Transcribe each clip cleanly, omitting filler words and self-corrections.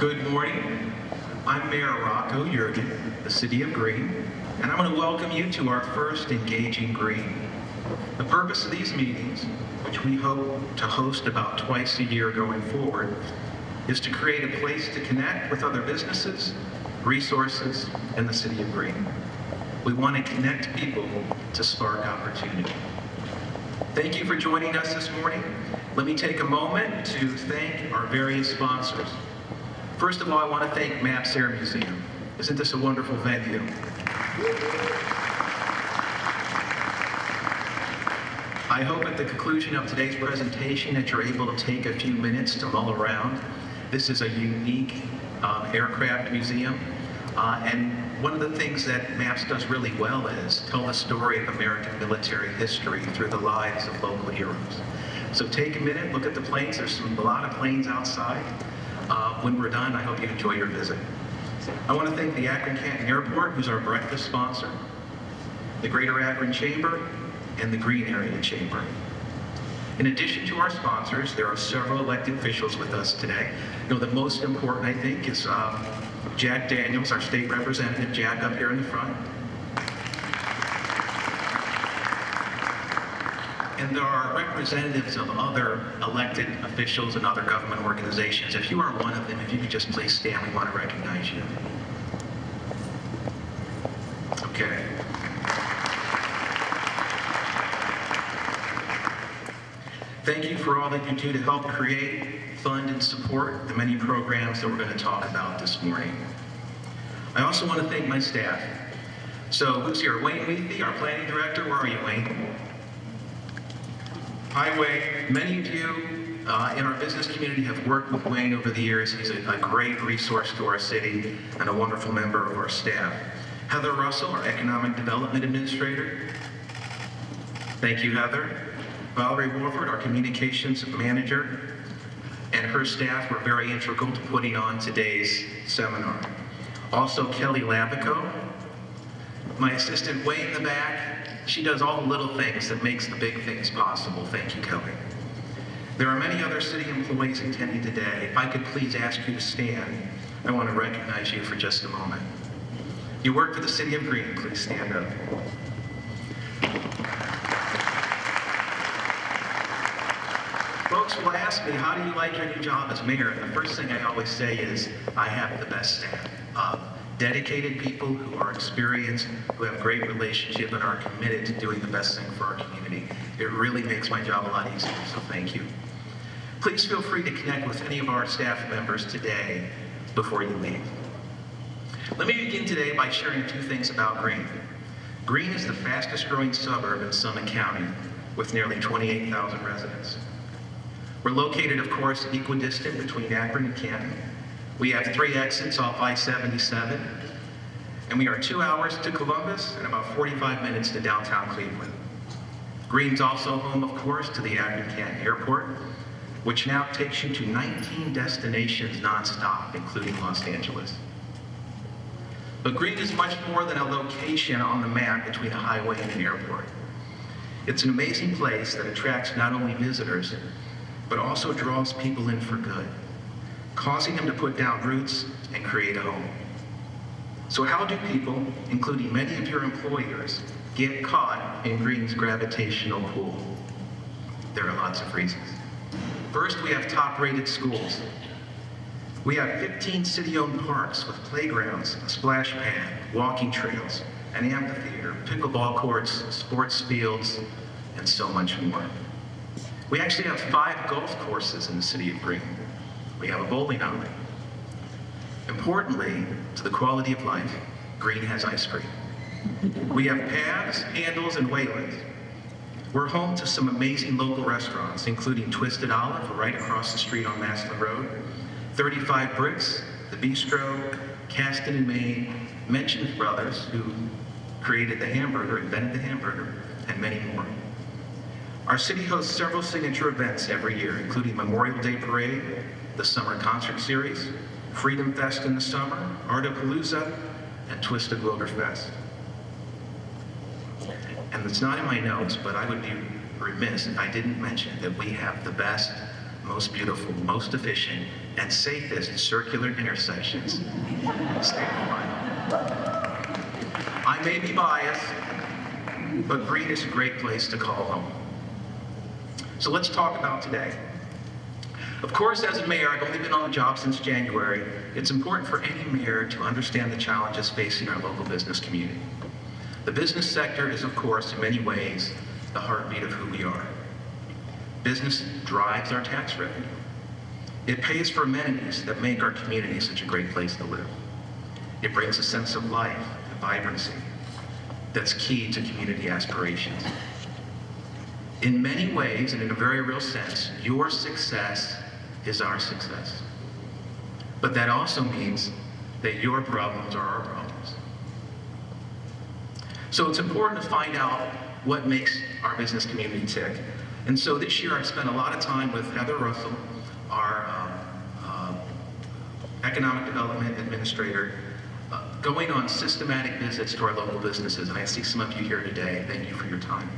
Good morning. I'm Mayor Rocco Yeargin, the City of Green, and I'm going to welcome you to our first Engaging Green. The purpose of these meetings, which we hope to host about twice a year going forward, is to create a place to connect with other businesses, resources, and the City of Green. We want to connect people to spark opportunity. Thank you for joining us this morning. Let me take a moment to thank our various sponsors. First of all, I want to thank Maps Air Museum. Isn't this a wonderful venue? I hope at the conclusion of today's presentation that you're able to take a few minutes to mull around. This is a unique aircraft museum, and one of the things that Maps does really well is tell the story of American military history through the lives of local heroes. So take a minute, look at the planes. There's a lot of planes outside. When we're done, I hope you enjoy your visit. I want to thank the Akron-Canton Airport, who's our breakfast sponsor, the Greater Akron Chamber, and the Green Area Chamber. In addition to our sponsors, there are several elected officials with us today. You know, the most important, I think, is Jack Daniels, our state representative. Jack, up here in the front. And there are representatives of other elected officials and other government organizations. If you are one of them, if you could just please stand, we want to recognize you. Okay. Thank you for all that you do to help create, fund, and support the many programs that we're going to talk about this morning. I also want to thank my staff. So who's here? Wayne Wheathy, our planning director. Where are you, Wayne? Hi, Wayne. Many of you in our business community have worked with Wayne over the years. He's a great resource to our city and a wonderful member of our staff. Heather Russell, our Economic Development Administrator. Thank you, Heather. Valerie Warford, our Communications Manager, and her staff were very integral to putting on today's seminar. Also, Kelly Lavico, my assistant way in the back. She does all the little things that makes the big things possible. Thank you, Kelly. There are many other city employees attending today. If I could please ask you to stand, I want to recognize you for just a moment. You work for the City of Green. Please stand up. Folks will ask me, how do you like your new job as mayor? And the first thing I always say is, I have the best staff. Dedicated people who are experienced, who have great relationship and are committed to doing the best thing for our community. It really makes my job a lot easier, so thank you. Please feel free to connect with any of our staff members today before you leave. Let me begin today by sharing two things about Green. Green is the fastest growing suburb in Summit County with nearly 28,000 residents. We're located, of course, equidistant between Akron and Canton. We have 3 exits off I-77, and we are 2 hours to Columbus and about 45 minutes to downtown Cleveland. Green's also home, of course, to the Akron-Canton Airport, which now takes you to 19 destinations nonstop, including Los Angeles. But Green is much more than a location on the map between a highway and an airport. It's an amazing place that attracts not only visitors, but also draws people in for good, causing them to put down roots and create a home. So how do people, including many of your employers, get caught in Green's gravitational pull? There are lots of reasons. First, we have top-rated schools. We have 15 city-owned parks with playgrounds, a splash pad, walking trails, an amphitheater, pickleball courts, sports fields, and so much more. We actually have 5 golf courses in the city of Green. We have a bowling alley. Importantly, to the quality of life, Green has ice cream. We have paths, handles, and waylays. We're home to some amazing local restaurants, including Twisted Olive, right across the street on Maslin Road, 35 Bricks, The Bistro, Caston and Maine, Mentions Brothers, who created the hamburger, invented the hamburger, and many more. Our city hosts several signature events every year, including Memorial Day Parade, the Summer Concert Series, Freedom Fest in the summer, Artapalooza, and Twisted Wilderfest. And it's not in my notes, but I would be remiss if I didn't mention that we have the best, most beautiful, most efficient, and safest circular intersections in the state of Ohio. I may be biased, but green is a great place to call home. So let's talk about today. Of course, as a mayor, I've only been on the job since January. It's important for any mayor to understand the challenges facing our local business community. The business sector is, of course, in many ways, the heartbeat of who we are. Business drives our tax revenue. It pays for amenities that make our community such a great place to live. It brings a sense of life and vibrancy that's key to community aspirations. In many ways, and in a very real sense, your success is our success. But that also means that your problems are our problems. So it's important to find out what makes our business community tick. And so this year I've spent a lot of time with Heather Russell, our Economic Development Administrator, going on systematic visits to our local businesses. And I see some of you here today. Thank you for your time.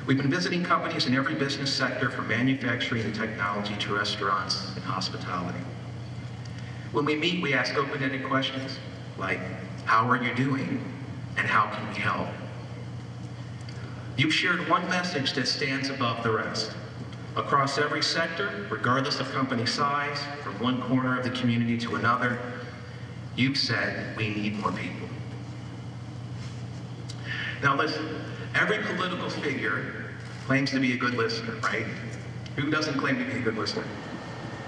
We've been visiting companies in every business sector, from manufacturing and technology to restaurants and hospitality. When we meet, we ask open-ended questions like, how are you doing and how can we help? You've shared one message that stands above the rest. Across every sector, regardless of company size, from one corner of the community to another, you've said we need more people. Now listen, every political figure claims to be a good listener, right? Who doesn't claim to be a good listener?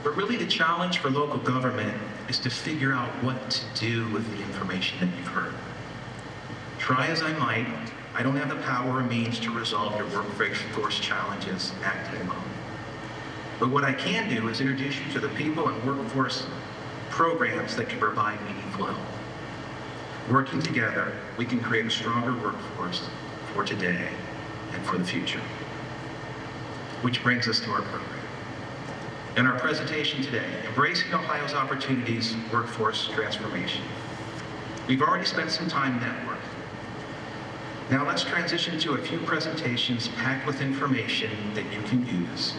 But really the challenge for local government is to figure out what to do with the information that you've heard. Try as I might, I don't have the power or means to resolve your workforce challenges acting alone. But what I can do is introduce you to the people and workforce programs that can provide meaningful help. Working together, we can create a stronger workforce for today and for the future. Which brings us to our program. In our presentation today, Embracing Ohio's Opportunities, Workforce Transformation. We've already spent some time networking. Now let's transition to a few presentations packed with information that you can use,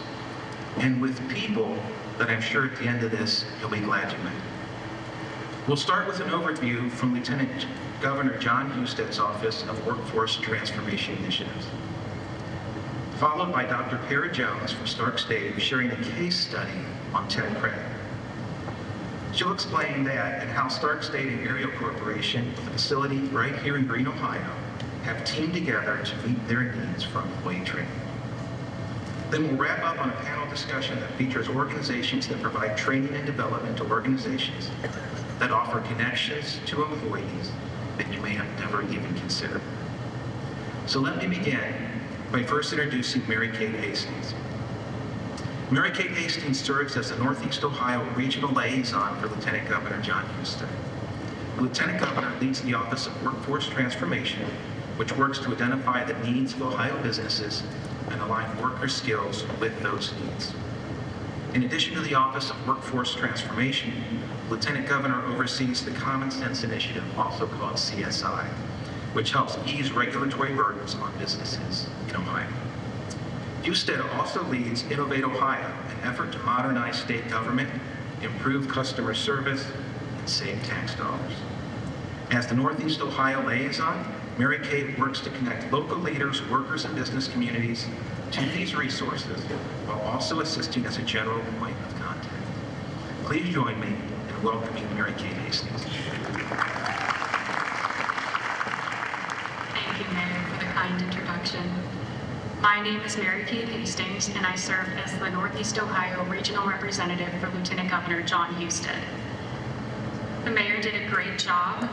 and with people that I'm sure at the end of this, you'll be glad you met. We'll start with an overview from Lieutenant Governor Jon Husted's Office of Workforce Transformation Initiatives, followed by Dr. Kara Jones from Stark State sharing a case study on Cred. She'll explain that and how Stark State and Ariel Corporation, the facility right here in Green, Ohio, have teamed together to meet their needs for employee training. Then we'll wrap up on a panel discussion that features organizations that provide training and development to organizations that offer connections to employees that you may have never even considered. So let me begin by first introducing Mary Kate Hastings. Mary Kate Hastings serves as the Northeast Ohio Regional Liaison for Lieutenant Governor Jon Husted. The Lieutenant Governor leads the Office of Workforce Transformation, which works to identify the needs of Ohio businesses and align worker skills with those needs. In addition to the Office of Workforce Transformation, Lieutenant Governor oversees the Common Sense Initiative, also called CSI, which helps ease regulatory burdens on businesses in Ohio. Husted also leads Innovate Ohio, an effort to modernize state government, improve customer service, and save tax dollars. As the Northeast Ohio liaison, Mary Kate works to connect local leaders, workers, and business communities to these resources while also assisting as a general point of contact. Please join me in welcoming Mary Kate Hastings. Thank you, Mayor, for the kind introduction. My name is Mary Kate Hastings, and I serve as the Northeast Ohio Regional Representative for Lieutenant Governor Jon Husted. The Mayor did a great job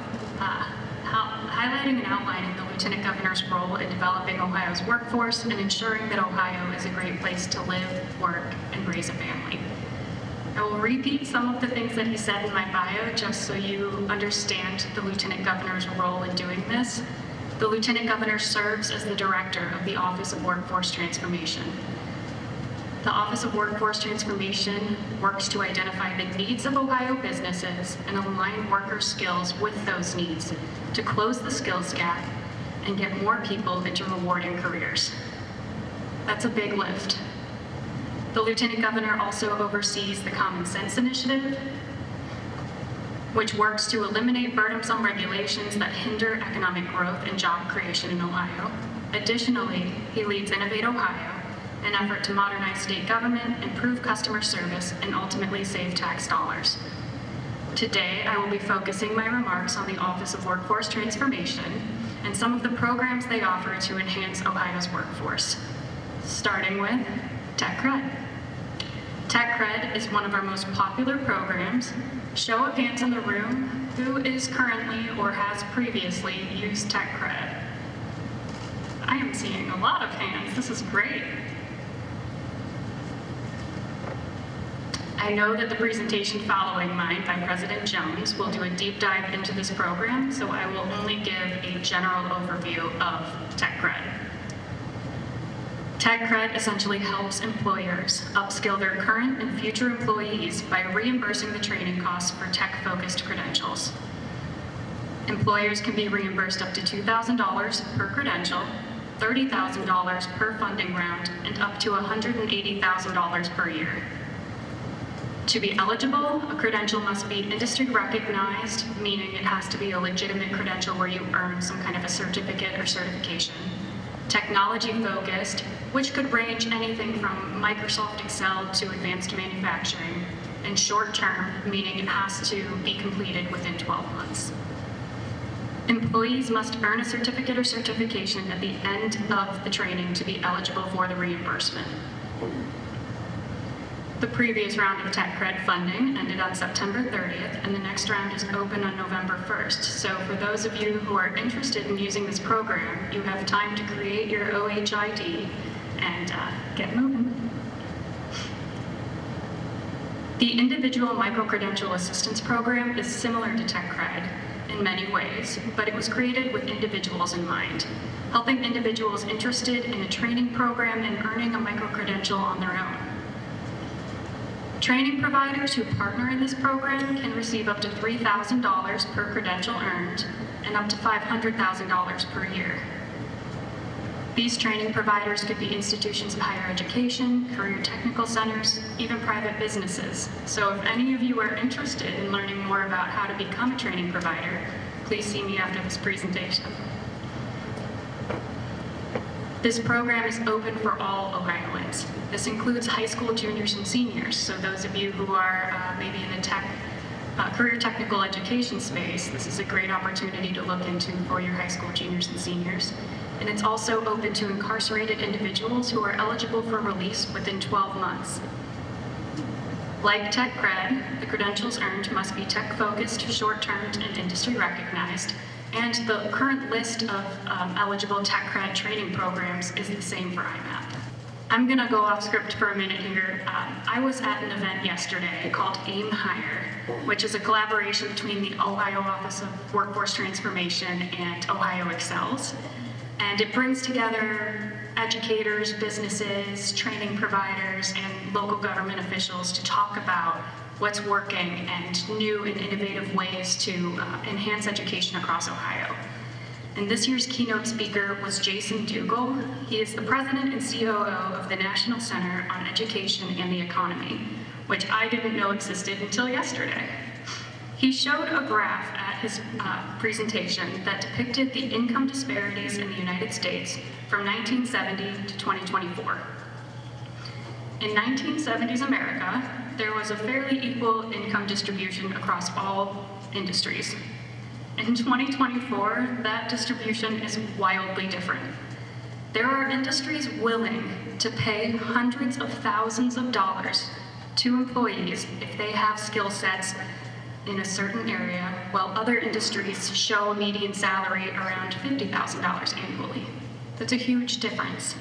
highlighting and outlining the Lieutenant Governor's role in developing Ohio's workforce and ensuring that Ohio is a great place to live, work, and raise a family. I will repeat some of the things that he said in my bio just so you understand the Lieutenant Governor's role in doing this. The Lieutenant Governor serves as the Director of the Office of Workforce Transformation. The Office of Workforce Transformation works to identify the needs of Ohio businesses and align worker skills with those needs to close the skills gap and get more people into rewarding careers. That's a big lift. The Lieutenant Governor also oversees the Common Sense Initiative, which works to eliminate burdensome regulations that hinder economic growth and job creation in Ohio. Additionally, he leads Innovate Ohio, an effort to modernize state government, improve customer service, and ultimately save tax dollars. Today, I will be focusing my remarks on the Office of Workforce Transformation and some of the programs they offer to enhance Ohio's workforce, starting with Tech Cred. Tech Cred is one of our most popular programs. Show of hands in the room, who is currently or has previously used Tech Cred? I am seeing a lot of hands. This is great. I know that the presentation following mine by President Jones will do a deep dive into this program, so I will only give a general overview of Tech Cred. Tech Cred essentially helps employers upskill their current and future employees by reimbursing the training costs for tech-focused credentials. Employers can be reimbursed up to $2,000 per credential, $30,000 per funding round, and up to $180,000 per year. To be eligible, a credential must be industry recognized, meaning it has to be a legitimate credential where you earn some kind of a certificate or certification. Technology focused, which could range anything from Microsoft Excel to advanced manufacturing, and short term, meaning it has to be completed within 12 months. Employees must earn a certificate or certification at the end of the training to be eligible for the reimbursement. The previous round of Tech Cred funding ended on September 30th, and the next round is open on November 1st. So for those of you who are interested in using this program, you have time to create your OHID and get moving. The Individual Micro-Credential Assistance Program is similar to Tech Cred in many ways, but it was created with individuals in mind, helping individuals interested in a training program and earning a micro-credential on their own. Training providers who partner in this program can receive up to $3,000 per credential earned and up to $500,000 per year. These training providers could be institutions of higher education, career technical centers, even private businesses. So if any of you are interested in learning more about how to become a training provider, please see me after this presentation. This program is open for all Ohioans. This includes high school juniors and seniors, so those of you who are maybe in the career technical education space, this is a great opportunity to look into for your high school juniors and seniors. And it's also open to incarcerated individuals who are eligible for release within 12 months. Like Tech Cred, the credentials earned must be tech-focused, short-termed, and industry-recognized. And the current list of eligible Tech Cred training programs is the same for IMAP. I'm gonna go off script for a minute here. I was at an event yesterday called Aim Higher, which is a collaboration between the Ohio Office of Workforce Transformation and Ohio Excels. And it brings together educators, businesses, training providers, and local government officials to talk about what's working and new and innovative ways to enhance education across Ohio. And this year's keynote speaker was Jason Dougal. He is the president and COO of the National Center on Education and the Economy, which I didn't know existed until yesterday. He showed a graph at his presentation that depicted the income disparities in the United States from 1970 to 2024. In 1970s America, there was a fairly equal income distribution across all industries. In 2024, that distribution is wildly different. There are industries willing to pay hundreds of thousands of dollars to employees if they have skill sets in a certain area, while other industries show a median salary around $50,000 annually. That's a huge difference.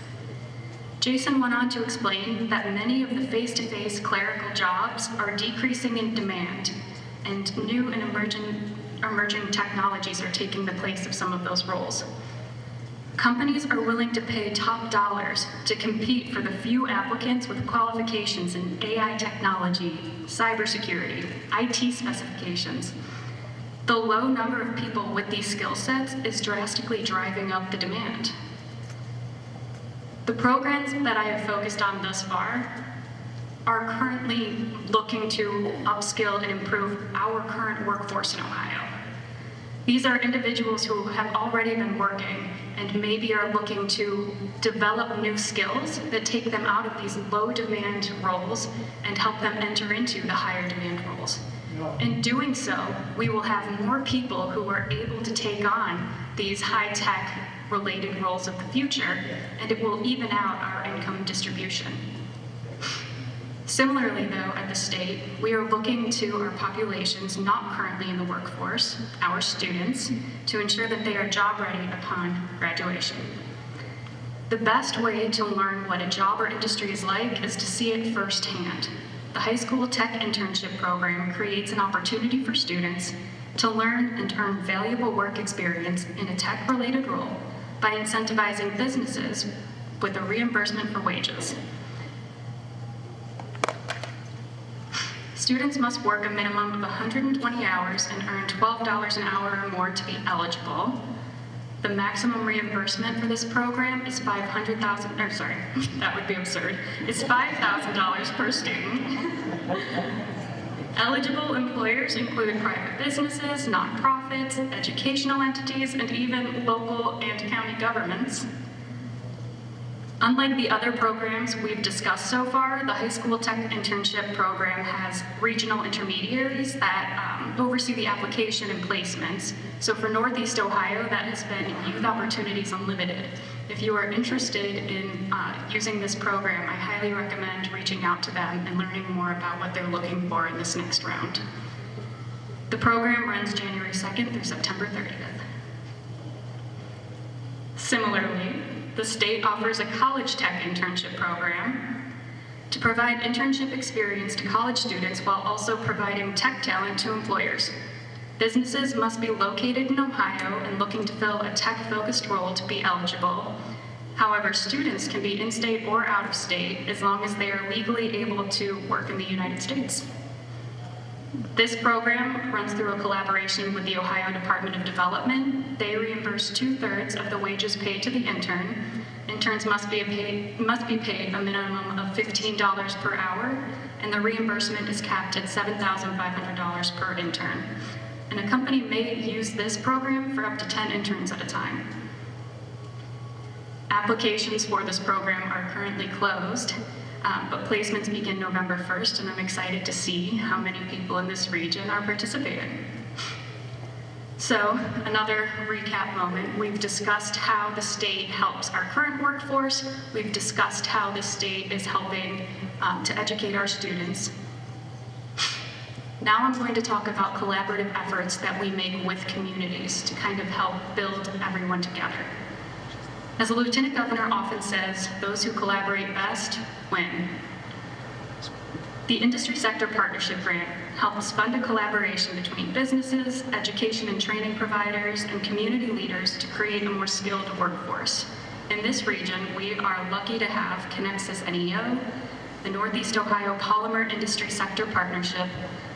Jason went on to explain that many of the face-to-face clerical jobs are decreasing in demand, and new and emerging technologies are taking the place of some of those roles. Companies are willing to pay top dollars to compete for the few applicants with qualifications in AI technology, cybersecurity, IT specifications. The low number of people with these skill sets is drastically driving up the demand. The programs that I have focused on thus far are currently looking to upskill and improve our current workforce in Ohio. These are individuals who have already been working and maybe are looking to develop new skills that take them out of these low-demand roles and help them enter into the higher-demand roles. In doing so, we will have more people who are able to take on these high-tech related roles of the future, and it will even out our income distribution. Similarly, though, at the state, we are looking to our populations not currently in the workforce, our students, to ensure that they are job ready upon graduation. The best way to learn what a job or industry is like is to see it firsthand. The high school tech internship program creates an opportunity for students to learn and earn valuable work experience in a tech-related role by incentivizing businesses with a reimbursement for wages. Students must work a minimum of 120 hours and earn $12 an hour or more to be eligible. The maximum reimbursement for this program is $500,000, or sorry, that would be absurd, is $5,000 per student. Eligible employers include private businesses, nonprofits, educational entities, and even local and county governments. Unlike the other programs we've discussed so far, the high school tech internship program has regional intermediaries that oversee the application and placements. So for Northeast Ohio, that has been Youth Opportunities Unlimited. If you are interested in using this program, I highly recommend reaching out to them and learning more about what they're looking for in this next round. The program runs January 2nd through September 30th. Similarly, the state offers a college tech internship program to provide internship experience to college students while also providing tech talent to employers. Businesses must be located in Ohio and looking to fill a tech-focused role to be eligible. However, students can be in-state or out of state as long as they are legally able to work in the United States. This program runs through a collaboration with the Ohio Department of Development. They reimburse 2/3 of the wages paid to the intern. Interns must be paid a minimum of $15 per hour, and the reimbursement is capped at $7,500 per intern. And a company may use this program for up to 10 interns at a time. Applications for this program are currently closed, but placements begin November 1st, and I'm excited to see how many people in this region are participating. So, another recap moment. We've discussed how the state helps our current workforce. We've discussed how the state is helping to educate our students. Now I'm going to talk about collaborative efforts that we make with communities to kind of help build everyone together. As the Lieutenant Governor often says, those who collaborate best win. The Industry Sector Partnership Grant helps fund a collaboration between businesses, education and training providers, and community leaders to create a more skilled workforce. In this region, we are lucky to have Connexus NEO, the Northeast Ohio Polymer Industry Sector Partnership,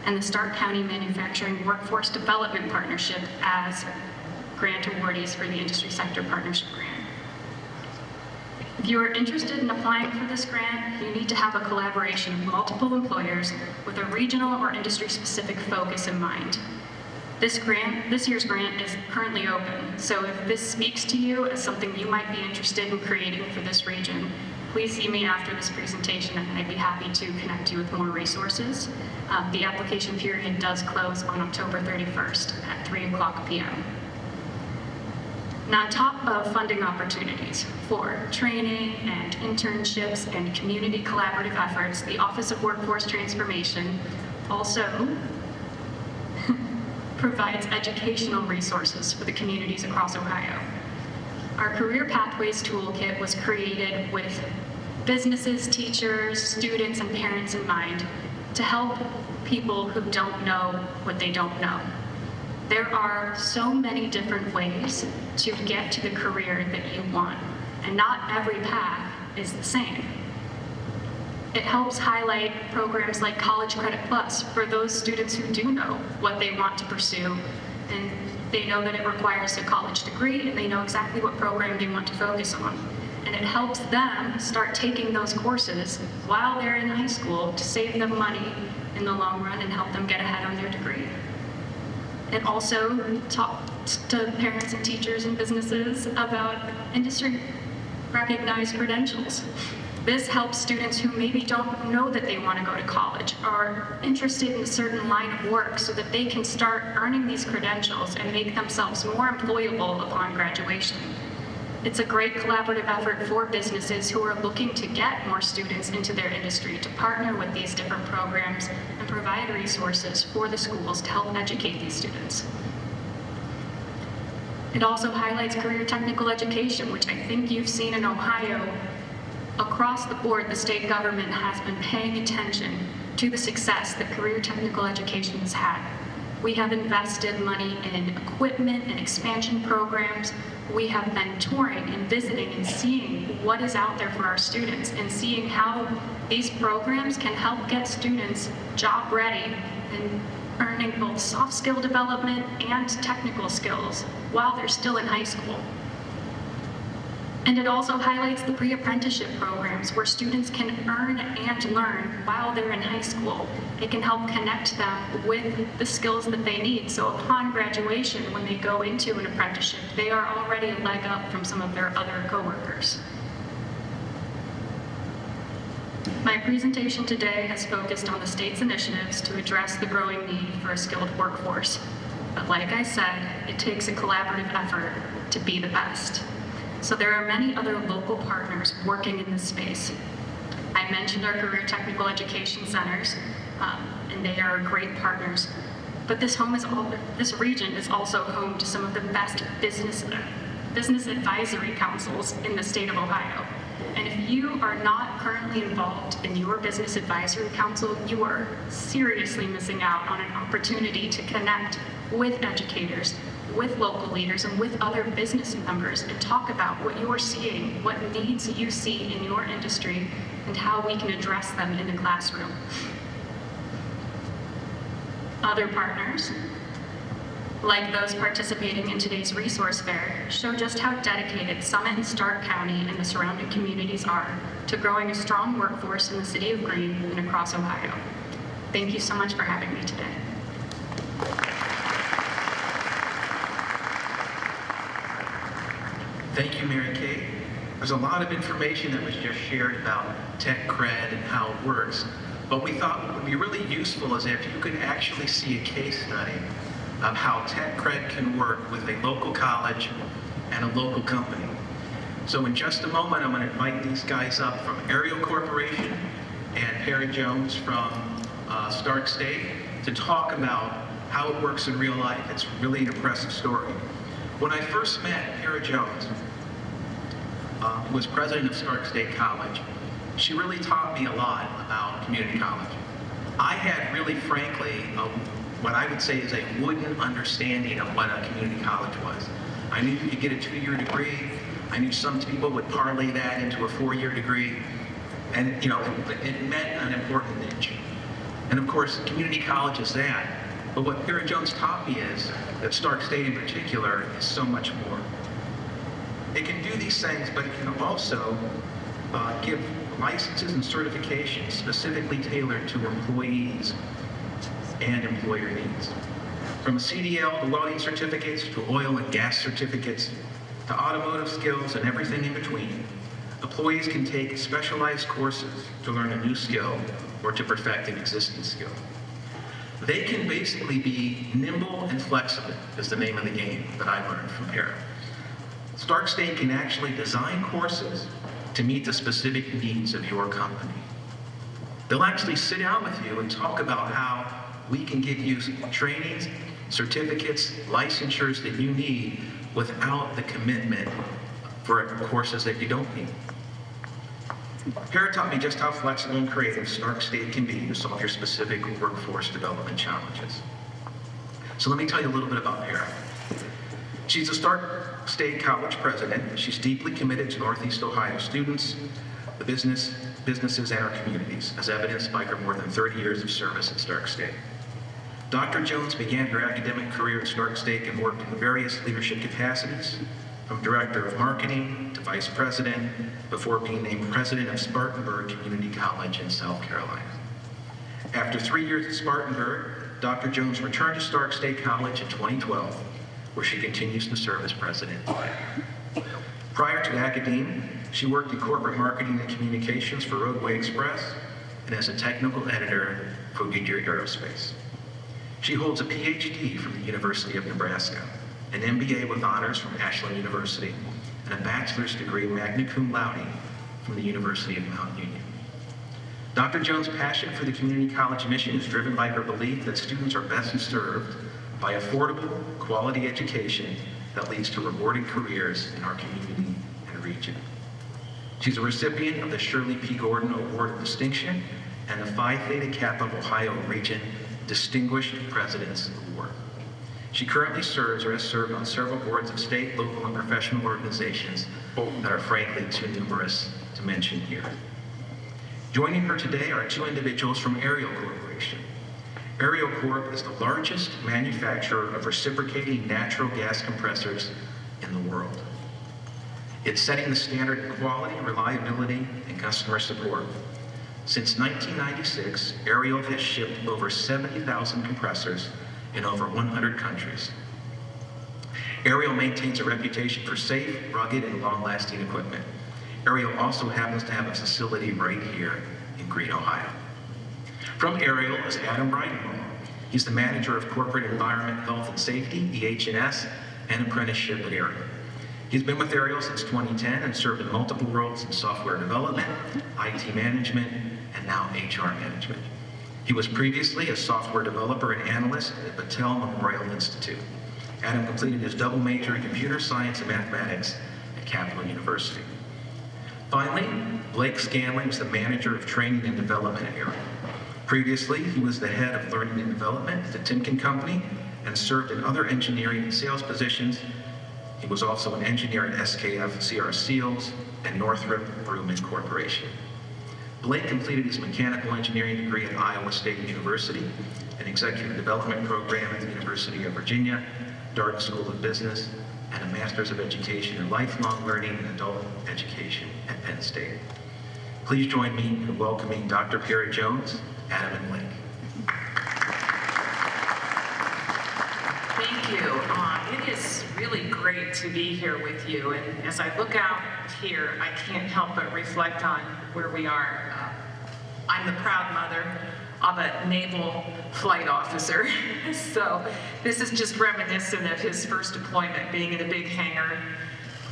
and the Stark County Manufacturing Workforce Development Partnership as grant awardees for the Industry Sector Partnership Grant. If you are interested in applying for this grant, you need to have a collaboration of multiple employers with a regional or industry-specific focus in mind. This year's grant is currently open, so if this speaks to you as something you might be interested in creating for this region, please see me after this presentation and I'd be happy to connect you with more resources. The application period does close on October 31st at 3:00 p.m. Now, on top of funding opportunities for training and internships and community collaborative efforts, the Office of Workforce Transformation also provides educational resources for the communities across Ohio. Our Career Pathways Toolkit was created with businesses, teachers, students, and parents in mind to help people who don't know what they don't know. There are so many different ways to get to the career that you want, and not every path is the same. It helps highlight programs like College Credit Plus for those students who do know what they want to pursue, and they know that it requires a college degree, and they know exactly what program they want to focus on. and it helps them start taking those courses while they're in high school to save them money in the long run and help them get ahead on their degree. It also talks to parents and teachers and businesses about industry recognized credentials. This helps students who maybe don't know that they want to go to college or are interested in a certain line of work so that they can start earning these credentials and make themselves more employable upon graduation. It's a great collaborative effort for businesses who are looking to get more students into their industry to partner with these different programs and provide resources for the schools to help educate these students. It also highlights career technical education, which I think you've seen in Ohio. Across the board, the state government has been paying attention to the success that career technical education has had. We have invested money in equipment and expansion programs. We have been touring and visiting and seeing what is out there for our students and seeing how these programs can help get students job ready and earning both soft skill development and technical skills while they're still in high school. And it also highlights the pre-apprenticeship programs where students can earn and learn while they're in high school. It can help connect them with the skills that they need. So upon graduation, when they go into an apprenticeship, they are already a leg up from some of their other coworkers. My presentation today has focused on the state's initiatives to address the growing need for a skilled workforce. But like I said, it takes a collaborative effort to be the best. So there are many other local partners working in this space. I mentioned our career technical education centers, and they are great partners. But this region is also home to some of the best business advisory councils in the state of Ohio. And if you are not currently involved in your business advisory council, you are seriously missing out on an opportunity to connect with educators, with local leaders, and with other business members and talk about what you're seeing, what needs you see in your industry, and how we can address them in the classroom. Other partners, like those participating in today's resource fair, show just how dedicated Summit and Stark County and the surrounding communities are to growing a strong workforce in the city of Greene and across Ohio. Thank you so much for having me today. Thank you, Mary Kate. There's a lot of information that was just shared about Tech Cred and how it works, but we thought what would be really useful is if you could actually see a case study of how Tech Cred can work with a local college and a local company. So in just a moment, I'm going to invite these guys up from Ariel Corporation and Perry Jones from Stark State to talk about how it works in real life. It's really an impressive story. When I first met Perry Jones, who was president of Stark State College, she really taught me a lot about community college. I had really, frankly, what I would say is a wooden understanding of what a community college was. I knew you could get a 2-year degree. I knew some people would parlay that into a 4-year degree. And you know, it meant an important niche. And of course, community college is that. But what Perry Jones taught me is that Stark State in particular is so much more. It can do these things, but it can also give licenses and certifications specifically tailored to employees and employer needs. From CDL to welding certificates to oil and gas certificates to automotive skills and everything in between, employees can take specialized courses to learn a new skill or to perfect an existing skill. They can basically be nimble and flexible, is the name of the game that I learned from Ariel. Stark State can actually design courses to meet the specific needs of your company. They'll actually sit down with you and talk about how we can give you trainings, certificates, licensures that you need without the commitment for courses that you don't need. Perry taught me just how flexible and creative Stark State can be to solve your specific workforce development challenges. So let me tell you a little bit about Perry. She's a Stark State College president. She's deeply committed to Northeast Ohio students, the businesses, and our communities, as evidenced by her more than 30 years of service at Stark State. Dr. Jones began her academic career at Stark State and worked in various leadership capacities. from Director of Marketing to Vice President, before being named President of Spartanburg Community College in South Carolina. After 3 years at Spartanburg, Dr. Jones returned to Stark State College in 2012, where she continues to serve as president. Prior to academia, she worked in corporate marketing and communications for Roadway Express and as a technical editor for Goodyear Aerospace. She holds a PhD from the University of Nebraska, an MBA with honors from Ashland University, and a bachelor's degree magna cum laude from the University of Mount Union. Dr. Jones' passion for the community college mission is driven by her belief that students are best served by affordable, quality education that leads to rewarding careers in our community and region. She's a recipient of the Shirley P. Gordon Award of Distinction and the Phi Theta Kappa Ohio Region Distinguished President's Award. She currently serves or has served on several boards of state, local, and professional organizations that are frankly too numerous to mention here. Joining her today are two individuals from Ariel Corporation. Ariel Corp is the largest manufacturer of reciprocating natural gas compressors in the world. It's setting the standard in quality, reliability, and customer support. Since 1996, Ariel has shipped over 70,000 compressors in over 100 countries. Ariel maintains a reputation for safe, rugged, and long-lasting equipment. Ariel also happens to have a facility right here in Greene, Ohio. From Ariel is Adam Ridenbaugh. He's the manager of corporate environment, health and safety, EH&S, and apprenticeship at Ariel. He's been with Ariel since 2010 and served in multiple roles in software development, IT management, and now HR management. He was previously a software developer and analyst at Battelle Memorial Institute. Adam completed his double major in computer science and mathematics at Capital University. Finally, Blake Scanlon is the manager of training and development at Ariel. Previously, he was the head of learning and development at the Timken Company and served in other engineering and sales positions. He was also an engineer at SKF CR Seals and Northrop Grumman Corporation. Blake completed his mechanical engineering degree at Iowa State University, an executive development program at the University of Virginia, Darden School of Business, and a Master's of Education in Lifelong Learning and Adult Education at Penn State. Please join me in welcoming Dr. Perry Jones, Adam, and Blake. Thank you. It is really great to be here with you. And as I look out here, I can't help but reflect on where we are. I'm the proud mother of a naval flight officer. So this is just reminiscent of his first deployment, being in a big hangar,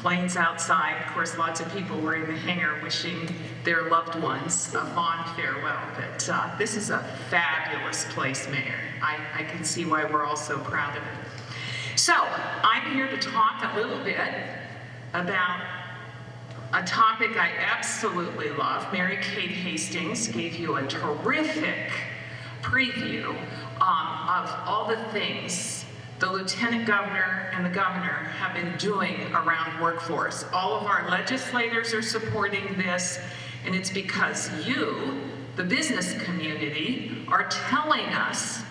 planes outside. Of course, lots of people were in the hangar wishing their loved ones a fond farewell. But this is a fabulous place, Mayor. I can see why we're all so proud of it. So I'm here to talk a little bit about a topic I absolutely love. Mary Kate Hastings gave you a terrific preview of all the things the Lieutenant Governor and the Governor have been doing around workforce. All of our legislators are supporting this, and it's because you, the business community, are telling us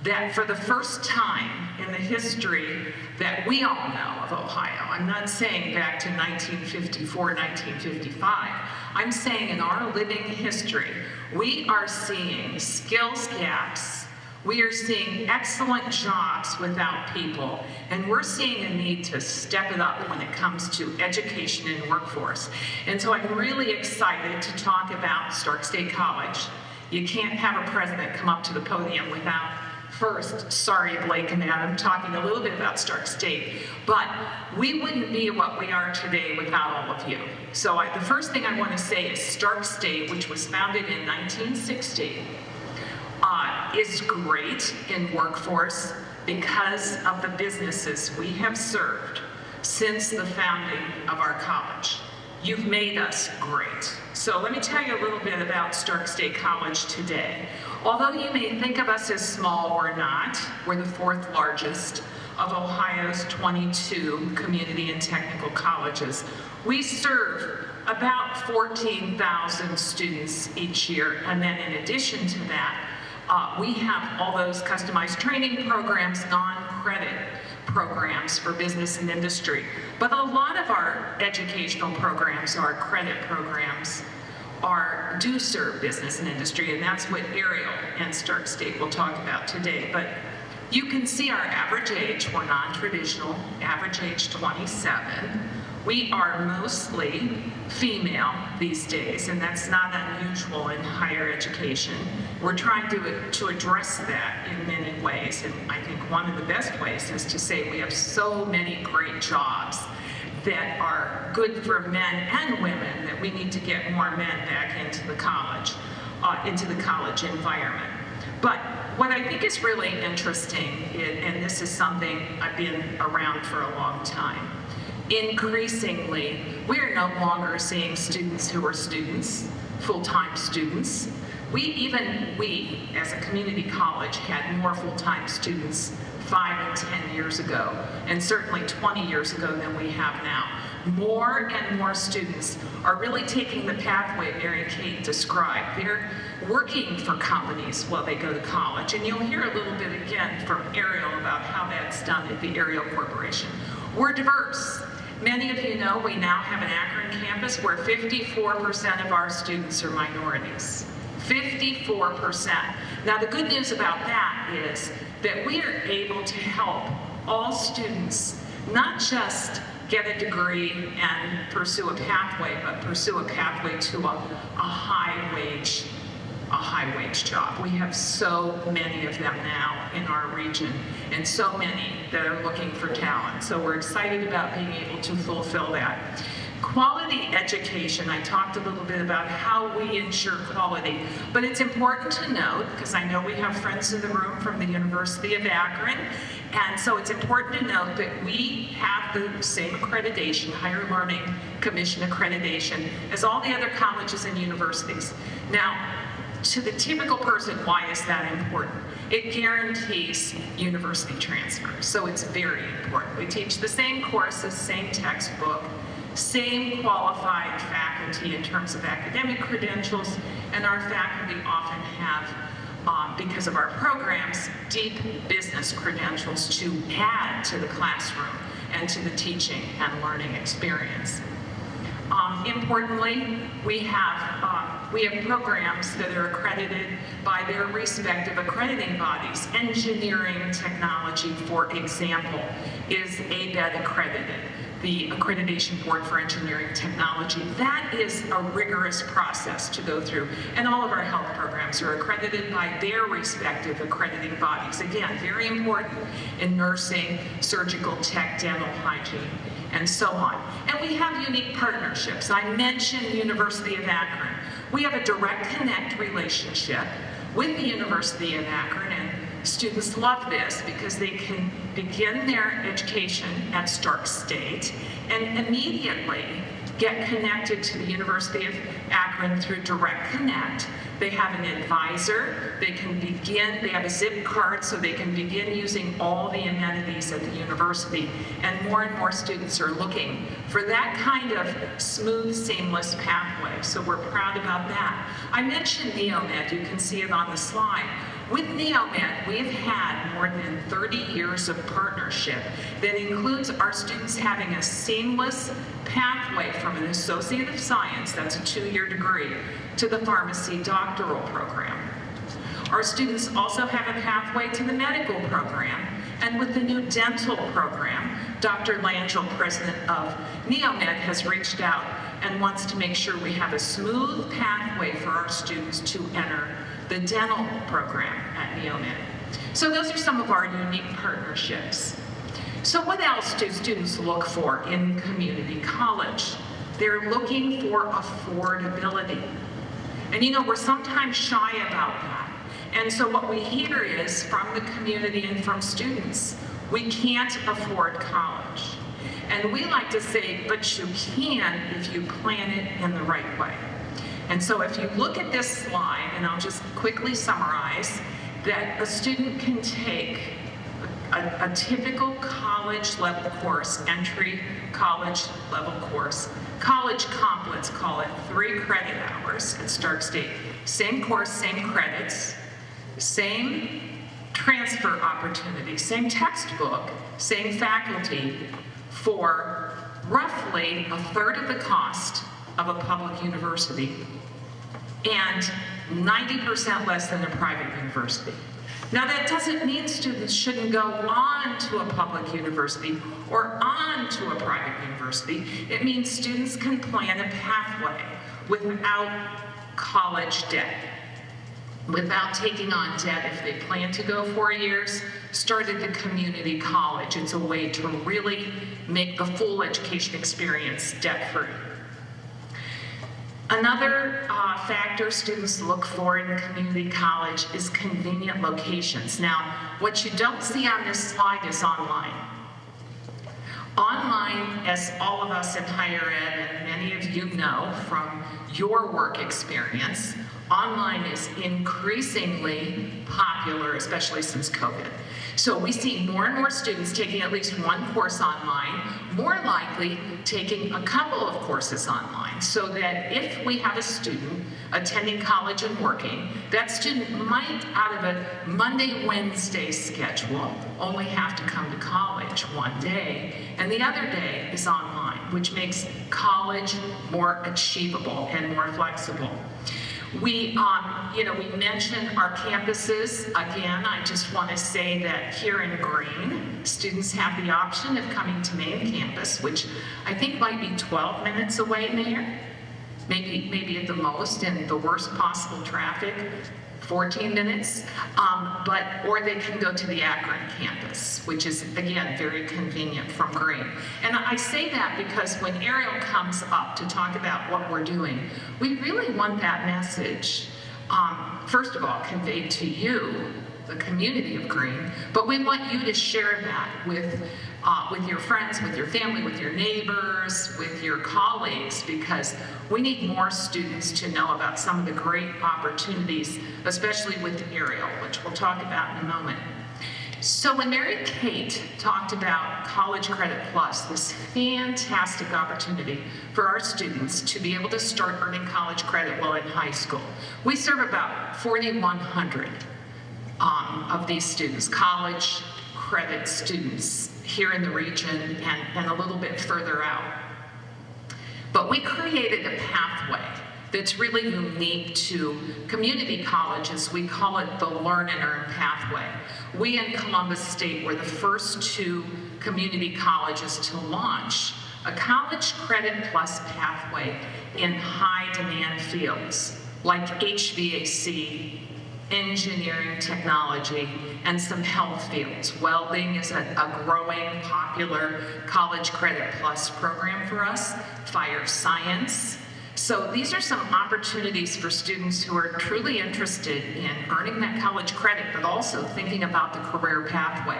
that for the first time in the history that we all know of Ohio, I'm not saying back to 1954, 1955, I'm saying in our living history, we are seeing skills gaps, we are seeing excellent jobs without people, and we're seeing a need to step it up when it comes to education and workforce. And so I'm really excited to talk about Stark State College. You can't have a president come up to the podium without first, sorry Blake and Adam, talking a little bit about Stark State, but we wouldn't be what we are today without all of you. So the first thing I want to say is Stark State, which was founded in 1960, is great in workforce because of the businesses we have served since the founding of our college. You've made us great. So let me tell you a little bit about Stark State College today. Although you may think of us as small, we're not. We're the fourth largest of Ohio's 22 community and technical colleges. We serve about 14,000 students each year, and then in addition to that, we have all those customized training programs, non-credit programs for business and industry. But a lot of our educational programs, our credit programs, do serve business and industry, and that's what Ariel and Stark State will talk about today. But you can see our average age. We're non-traditional, average age 27. We are mostly female these days, and that's not unusual in higher education. We're trying to address that in many ways, and I think one of the best ways is to say we have so many great jobs that are good for men and women that we need to get more men back into the college environment. But what I think is really interesting, and this is something I've been around for a long time, increasingly, we are no longer seeing students who are students, full-time students. We, as a community college, had more full-time students 5 and 10 years ago, and certainly 20 years ago than we have now. More and more students are really taking the pathway Mary Kate described. They're working for companies while they go to college, and you'll hear a little bit again from Ariel about how that's done at the Ariel Corporation. We're diverse. Many of you know we now have an Akron campus where 54% of our students are minorities. 54%. Now the good news about that is that we are able to help all students not just get a degree and pursue a pathway, but pursue a pathway to a high wage job. We have so many of them now in our region, and so many that are looking for talent. So we're excited about being able to fulfill that. Quality education, I talked a little bit about how we ensure quality, but it's important to note, because I know we have friends in the room from the University of Akron, and so it's important to note that we have the same accreditation, Higher Learning Commission accreditation, as all the other colleges and universities. Now, to the typical person, why is that important? It guarantees university transfer, so it's very important. We teach the same courses, same textbook, same qualified faculty in terms of academic credentials, and our faculty often have, because of our programs, deep business credentials to add to the classroom and to the teaching and learning experience. Importantly, we have programs that are accredited by their respective accrediting bodies. Engineering technology, for example, is ABET accredited, the Accreditation Board for Engineering Technology. That is a rigorous process to go through, and all of our health programs are accredited by their respective accrediting bodies. Again, very important in nursing, surgical tech, dental hygiene, and so on. And we have unique partnerships. I mentioned University of Akron. We have a direct connect relationship with the University of Akron, and students love this because they can begin their education at Stark State and immediately get connected to the University of Akron through Direct Connect. They have an advisor, they have a zip card so they can begin using all the amenities at the university, and more students are looking for that kind of smooth, seamless pathway, so we're proud about that. I mentioned NeoMed, you can see it on the slide. With NeoMed, we've had more than 30 years of partnership that includes our students having a seamless pathway from an Associate of Science, that's a 2-year degree, to the pharmacy doctoral program. Our students also have a pathway to the medical program, and with the new dental program, Dr. Langell, president of NeoMed, has reached out and wants to make sure we have a smooth pathway for our students to enter the dental program at NeoMed. So those are some of our unique partnerships. So what else do students look for in community college? They're looking for affordability. And you know, we're sometimes shy about that. And so what we hear is from the community and from students, we can't afford college. And we like to say, but you can if you plan it in the right way. And so if you look at this slide, and I'll just quickly summarize, that a student can take a typical college level course, entry college level course. College comp, let's call it, 3 credit hours at Stark State. Same course, same credits, same transfer opportunities, same textbook, same faculty, for roughly a third of the cost of a public university and 90% less than a private university. Now that doesn't mean students shouldn't go on to a public university or on to a private university. It means students can plan a pathway without college debt, without taking on debt if they plan to go 4 years, start at the community college. It's a way to really make the full education experience debt-free. Another factor students look for in community college is convenient locations. Now, what you don't see on this slide is online. Online, as all of us in higher ed and many of you know from your work experience, online is increasingly popular, especially since COVID. So we see more and more students taking at least one course online, more likely taking a couple of courses online, so that if we have a student attending college and working, that student might, out of a Monday, Wednesday schedule, only have to come to college one day, and the other day is online, which makes college more achievable and more flexible. We mentioned our campuses. Again, I just want to say that here in Green, students have the option of coming to main campus, which I think might be 12 minutes away, Mayor. Maybe at the most, in the worst possible traffic, 14 minutes. Or they can go to the Akron campus, which is, again, very convenient from Green. And I say that because when Ariel comes up to talk about what we're doing, we really want that message, first of all, conveyed to you, the community of Green, but we want you to share that with your friends, with your family, with your neighbors, with your colleagues, because we need more students to know about some of the great opportunities, especially with Ariel, which we'll talk about in a moment. So when Mary Kate talked about College Credit Plus, this fantastic opportunity for our students to be able to start earning college credit while in high school, we serve about 4,100 of these students, college credit students here in the region and a little bit further out. But we created a pathway that's really unique to community colleges. We call it the Learn and Earn pathway. We in Columbus State were the first 2 community colleges to launch a College Credit Plus pathway in high demand fields like HVAC, engineering, technology, and some health fields. Welding is a growing, popular College Credit Plus program for us, fire science. So these are some opportunities for students who are truly interested in earning that college credit, but also thinking about the career pathway.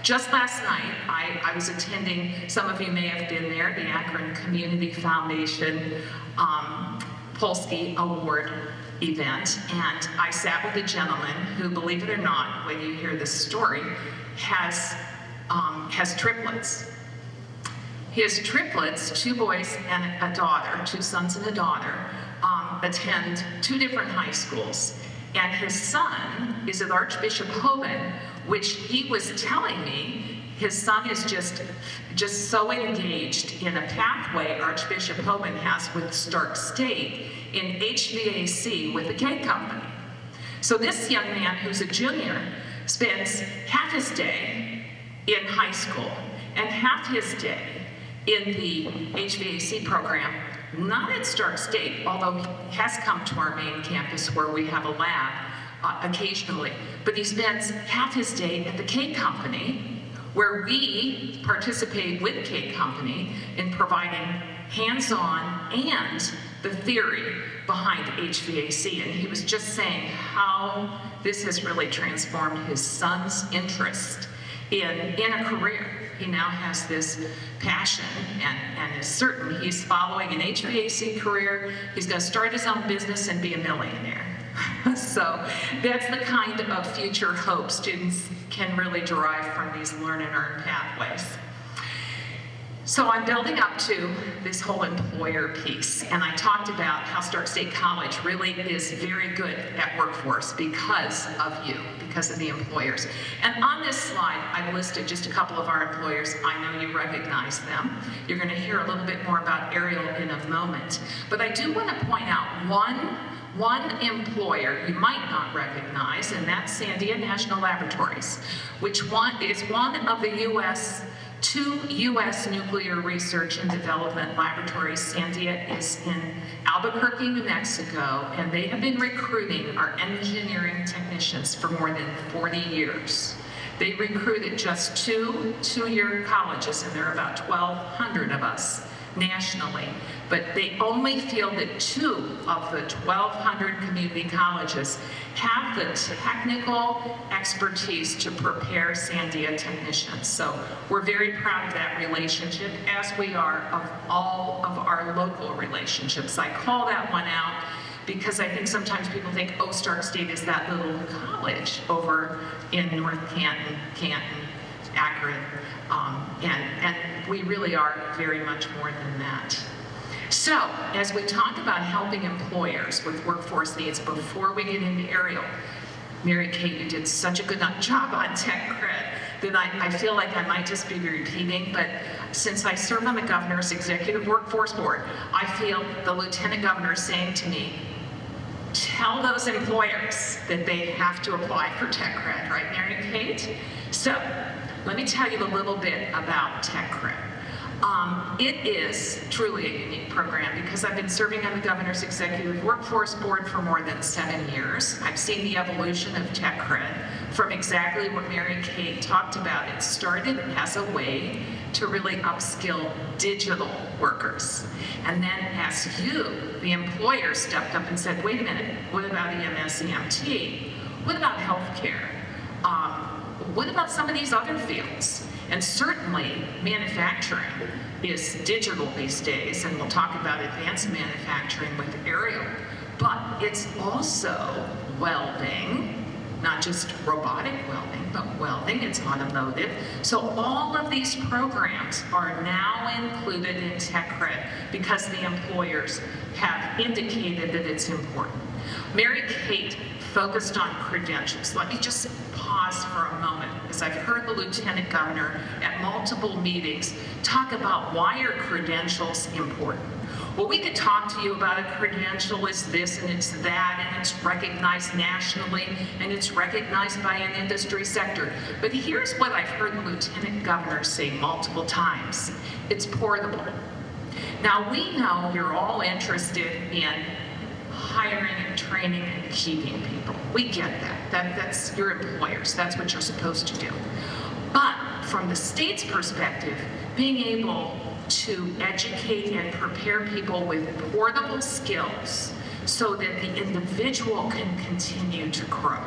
Just last night, I was attending, some of you may have been there, the Akron Community Foundation Polsky Award event, and I sat with a gentleman who, believe it or not, when you hear this story, has triplets. His triplets, 2 boys and a daughter, 2 sons and a daughter, attend 2 different high schools. And his son is at Archbishop Hoban, which he was telling me his son is just so engaged in a pathway Archbishop Hoban has with Stark State in HVAC with the K company. So this young man who's a junior spends half his day in high school and half his day in the HVAC program, not at Stark State, although he has come to our main campus where we have a lab occasionally, but he spends half his day at the K company, where we participate with K company in providing hands-on and the theory behind HVAC. And he was just saying how this has really transformed his son's interest in a career. He now has this passion and is certain he's following an HVAC career. He's going to start his own business and be a millionaire. So that's the kind of future hope students can really derive from these Learn and Earn pathways. So I'm building up to this whole employer piece, and I talked about how Stark State College really is very good at workforce because of you, because of the employers. And on this slide, I've listed just a couple of our employers. I know you recognize them. You're going to hear a little bit more about Ariel in a moment. But I do want to point out one employer you might not recognize, and that's Sandia National Laboratories, which is one of the two U.S. nuclear research and development laboratories. Sandia is in Albuquerque, New Mexico, and they have been recruiting our engineering technicians for more than 40 years. They recruited just two-year colleges, and there are about 1,200 of us nationally, but they only fielded 2 of the 1,200 community colleges have the technical expertise to prepare Sandia technicians. So we're very proud of that relationship, as we are of all of our local relationships. I call that one out because I think sometimes people think, oh, Stark State is that little college over in North Canton, Akron, and we really are very much more than that. So, as we talk about helping employers with workforce needs, before we get into Ariel, Mary Kate, you did such a good job on Tech Cred that I feel like I might just be repeating, but since I serve on the Governor's Executive Workforce Board, I feel the Lieutenant Governor is saying to me, tell those employers that they have to apply for Tech Cred, right, Mary Kate? So, let me tell you a little bit about Tech Cred. It is truly a unique program because I've been serving on the Governor's Executive Workforce Board for more than 7 years. I've seen the evolution of Tech Cred from exactly what Mary Kate talked about. It started as a way to really upskill digital workers. And then as the employer, stepped up and said, wait a minute, what about EMS, EMT? What about healthcare? What about some of these other fields? And certainly manufacturing is digital these days, and we'll talk about advanced manufacturing with Ariel, but it's also welding, not just robotic welding, but welding, it's automotive. So all of these programs are now included in Tech Cred because the employers have indicated that it's important. Mary Kate focused on credentials. Let me just pause for a moment, because I've heard the Lieutenant Governor at multiple meetings talk about why are credentials important. Well, we could talk to you about a credential is this and it's that, and it's recognized nationally, and it's recognized by an industry sector. But here's what I've heard the Lieutenant Governor say multiple times. It's portable. Now, we know you're all interested in hiring and training and keeping people. We get that. That's your employers. That's what you're supposed to do. But from the state's perspective, being able to educate and prepare people with portable skills so that the individual can continue to grow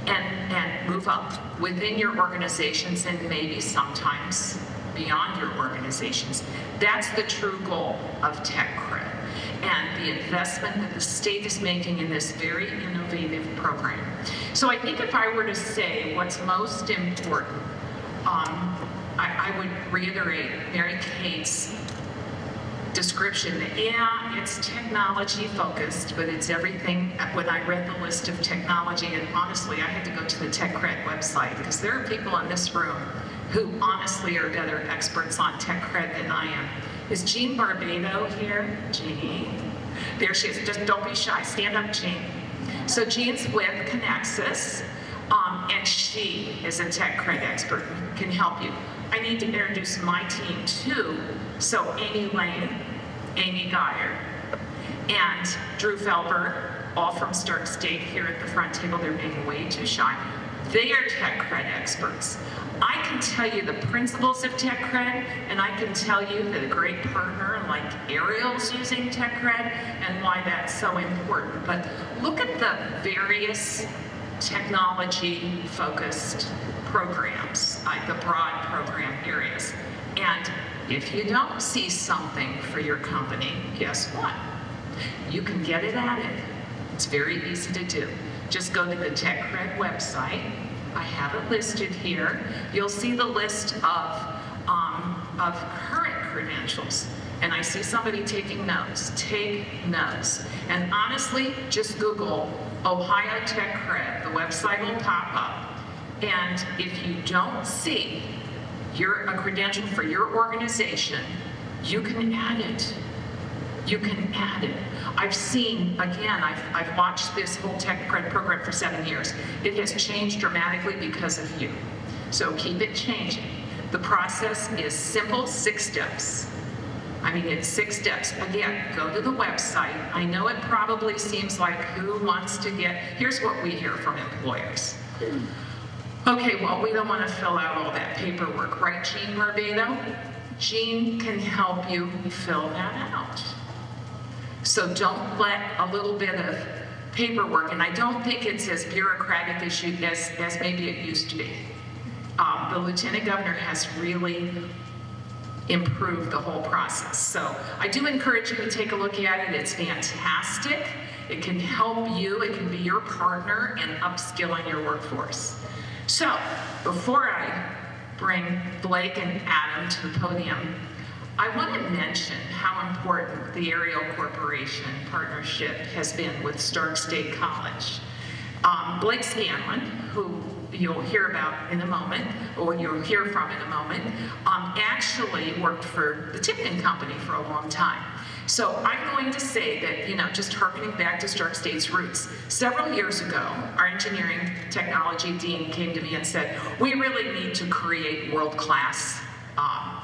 and move up within your organizations and maybe sometimes beyond your organizations. That's the true goal of Tech Cred and the investment that the state is making in this very innovative program. So I think if I were to say what's most important, I would reiterate Mary Kate's description that, yeah, it's technology focused, but it's everything. When I read the list of technology, and honestly, I had to go to the Tech Cred website because there are people in this room who honestly are better experts on Tech Cred than I am. Is Jean Barbado here? Jean. There she is. Just don't be shy. Stand up, Jean. So Jean's with Connexus, and she is a Tech Cred expert, can help you. I need to introduce my team too. So Amy Lane, Amy Geyer, and Drew Felber, all from Stark State here at the front table. They're being way too shy. They are Tech Cred experts. I can tell you the principles of Tech Cred, and I can tell you that a great partner like Ariel's using Tech Cred and why that's so important. But look at the various technology-focused programs, the broad program areas. And if you don't see something for your company, guess what? You can get it added. It's very easy to do. Just go to the Tech Cred website. I have it listed here. You'll see the list of current credentials and I see somebody taking notes, take notes. And honestly, just Google Ohio Tech Cred. The website will pop up. And if you don't see a credential for your organization, you can add it. You can add it. I've seen, again, I've watched this whole Tech Cred program for 7 years. It has changed dramatically because of you. So keep it changing. The process is simple, 6 steps. I mean, it's 6 steps. Again, go to the website. I know it probably seems like who wants to get, here's what we hear from employers. Okay, well, we don't want to fill out all that paperwork, right, Jean Barbado? Jean can help you fill that out. So don't let a little bit of paperwork, and I don't think it's as bureaucratic issue as maybe it used to be. The Lieutenant Governor has really improved the whole process. So I do encourage you to take a look at it. It's fantastic. It can help you. It can be your partner in upskilling your workforce. So before I bring Blake and Adam to the podium, I want to mention how important the Ariel Corporation partnership has been with Stark State College. Blake Scanlon, who you'll hear about in a moment, or you'll hear from in a moment, actually worked for the Tipton Company for a long time. So I'm going to say that, you know, just harkening back to Stark State's roots, several years ago, our engineering technology dean came to me and said, we really need to create world-class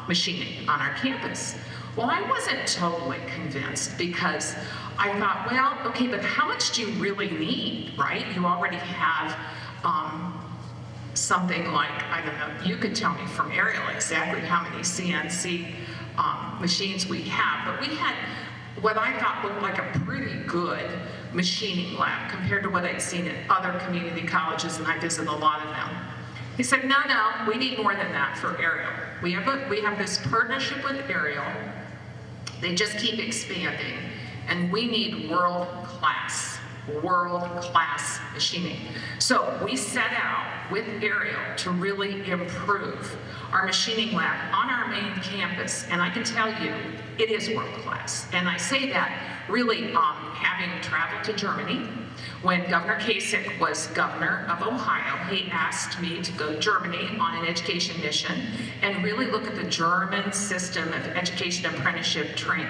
machining on our campus. Well, I wasn't totally convinced because I thought, well, okay, but how much do you really need, right? You already have something like, I don't know, you could tell me from Ariel exactly how many CNC machines we have, but we had what I thought looked like a pretty good machining lab compared to what I'd seen at other community colleges, and I visited a lot of them. He said, no, we need more than that for Ariel. We have this partnership with Ariel. They just keep expanding, and we need world-class machining. So we set out with Ariel to really improve our machining lab on our main campus, and I can tell you, it is world-class. And I say that really having traveled to Germany. When Governor Kasich was governor of Ohio, he asked me to go to Germany on an education mission and really look at the German system of education apprenticeship training.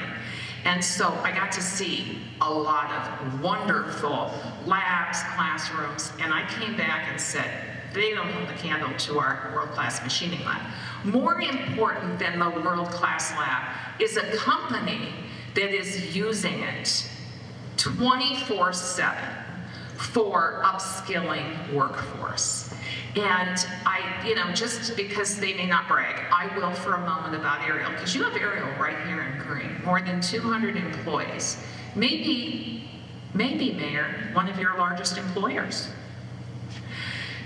And so I got to see a lot of wonderful labs, classrooms, and I came back and said, they don't hold a candle to our world-class machining lab. More important than the world-class lab is a company that is using it 24/7 for upskilling workforce. And just because they may not brag, I will for a moment about Ariel, because you have Ariel right here in green, more than 200 employees. Maybe Mayor, one of your largest employers.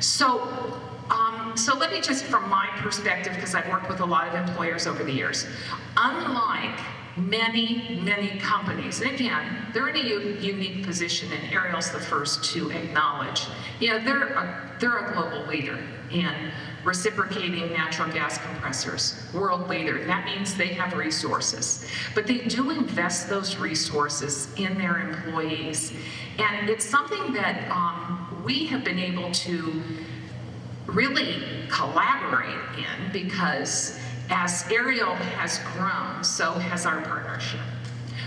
So let me just, from my perspective, because I've worked with a lot of employers over the years, unlike many companies, and again, they're in a unique position, and Ariel's the first to acknowledge, they're a global leader in reciprocating natural gas compressors, world leader. That means they have resources, but they do invest those resources in their employees, and it's something that we have been able to really collaborate in, because as Ariel has grown, so has our partnership.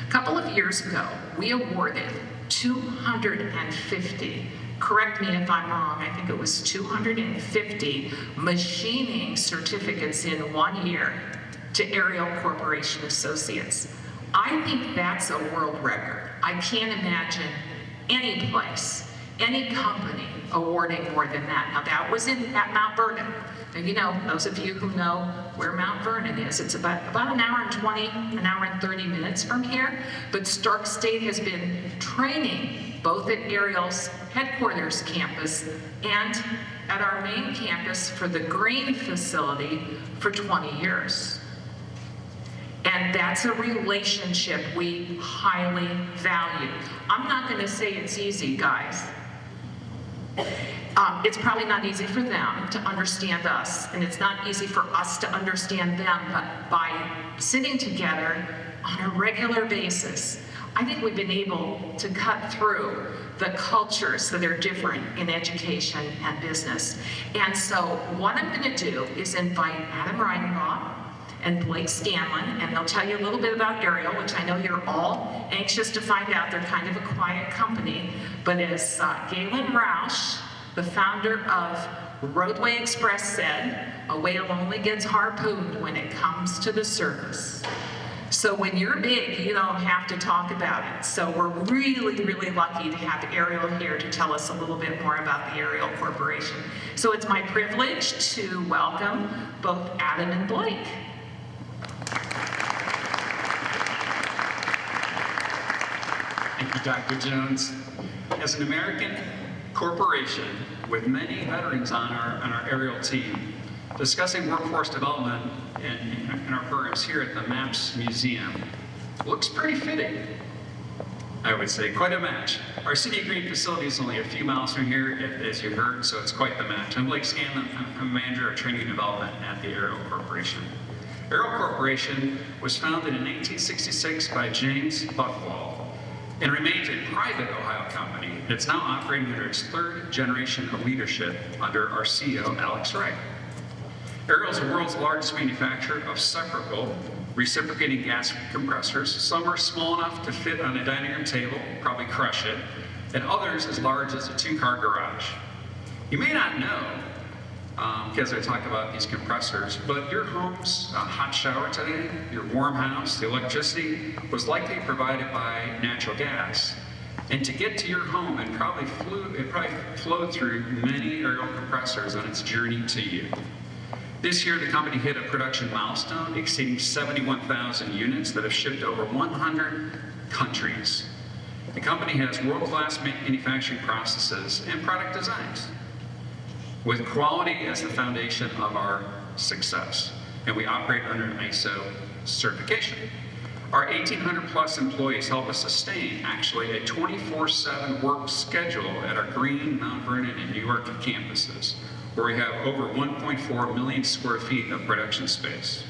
A couple of years ago, we awarded 250, correct me if I'm wrong, I think it was 250 machining certificates in 1 year to Ariel Corporation Associates. I think that's a world record. I can't imagine any place, any company awarding more than that. Now that was at Mount Vernon. And those of you who know where Mount Vernon is, it's about an hour and 20, an hour and 30 minutes from here. But Stark State has been training both at Ariel's headquarters campus and at our main campus for the Green facility for 20 years. And that's a relationship we highly value. I'm not going to say it's easy, guys. It's probably not easy for them to understand us, and it's not easy for us to understand them, but by sitting together on a regular basis, I think we've been able to cut through the cultures that are different in education and business. And so what I'm going to do is invite Adam Ridenbaugh and Blake Scanlon, and they'll tell you a little bit about Ariel, which I know you're all anxious to find out. They're kind of a quiet company, but as Galen Roush, the founder of Roadway Express, said, a whale only gets harpooned when it comes to the surface. So when you're big, you don't have to talk about it. So we're really, really lucky to have Ariel here to tell us a little bit more about the Ariel Corporation. So it's my privilege to welcome both Adam and Blake. Thank you, Dr. Jones. As an American corporation with many veterans on our Ariel team, discussing workforce development in our programs here at the MAPS Museum looks pretty fitting. I would say quite a match. Our City of Green facility is only a few miles from here, as you heard, so it's quite the match. I'm Blake Scanlon. I'm manager of training and development at the Ariel Corporation. Ariel Corporation was founded in 1966 by James Buckwald and remains a private Ohio company. It's now operating under its third generation of leadership under our CEO, Alex Wright. Ariel is the world's largest manufacturer of reciprocating gas compressors. Some are small enough to fit on a dining room table, probably crush it, and others as large as a two-car garage. You may not know, because I talk about these compressors, but your home's hot shower today, your warm house, the electricity was likely provided by natural gas. And to get to your home, it probably flowed through many Ariel compressors on its journey to you. This year, the company hit a production milestone exceeding 71,000 units that have shipped over 100 countries. The company has world-class manufacturing processes and product designs, with quality as the foundation of our success. And we operate under an ISO certification. Our 1,800 plus employees help us sustain actually a 24/7 work schedule at our Greene, Mount Vernon, and New York campuses, where we have over 1.4 million square feet of production space.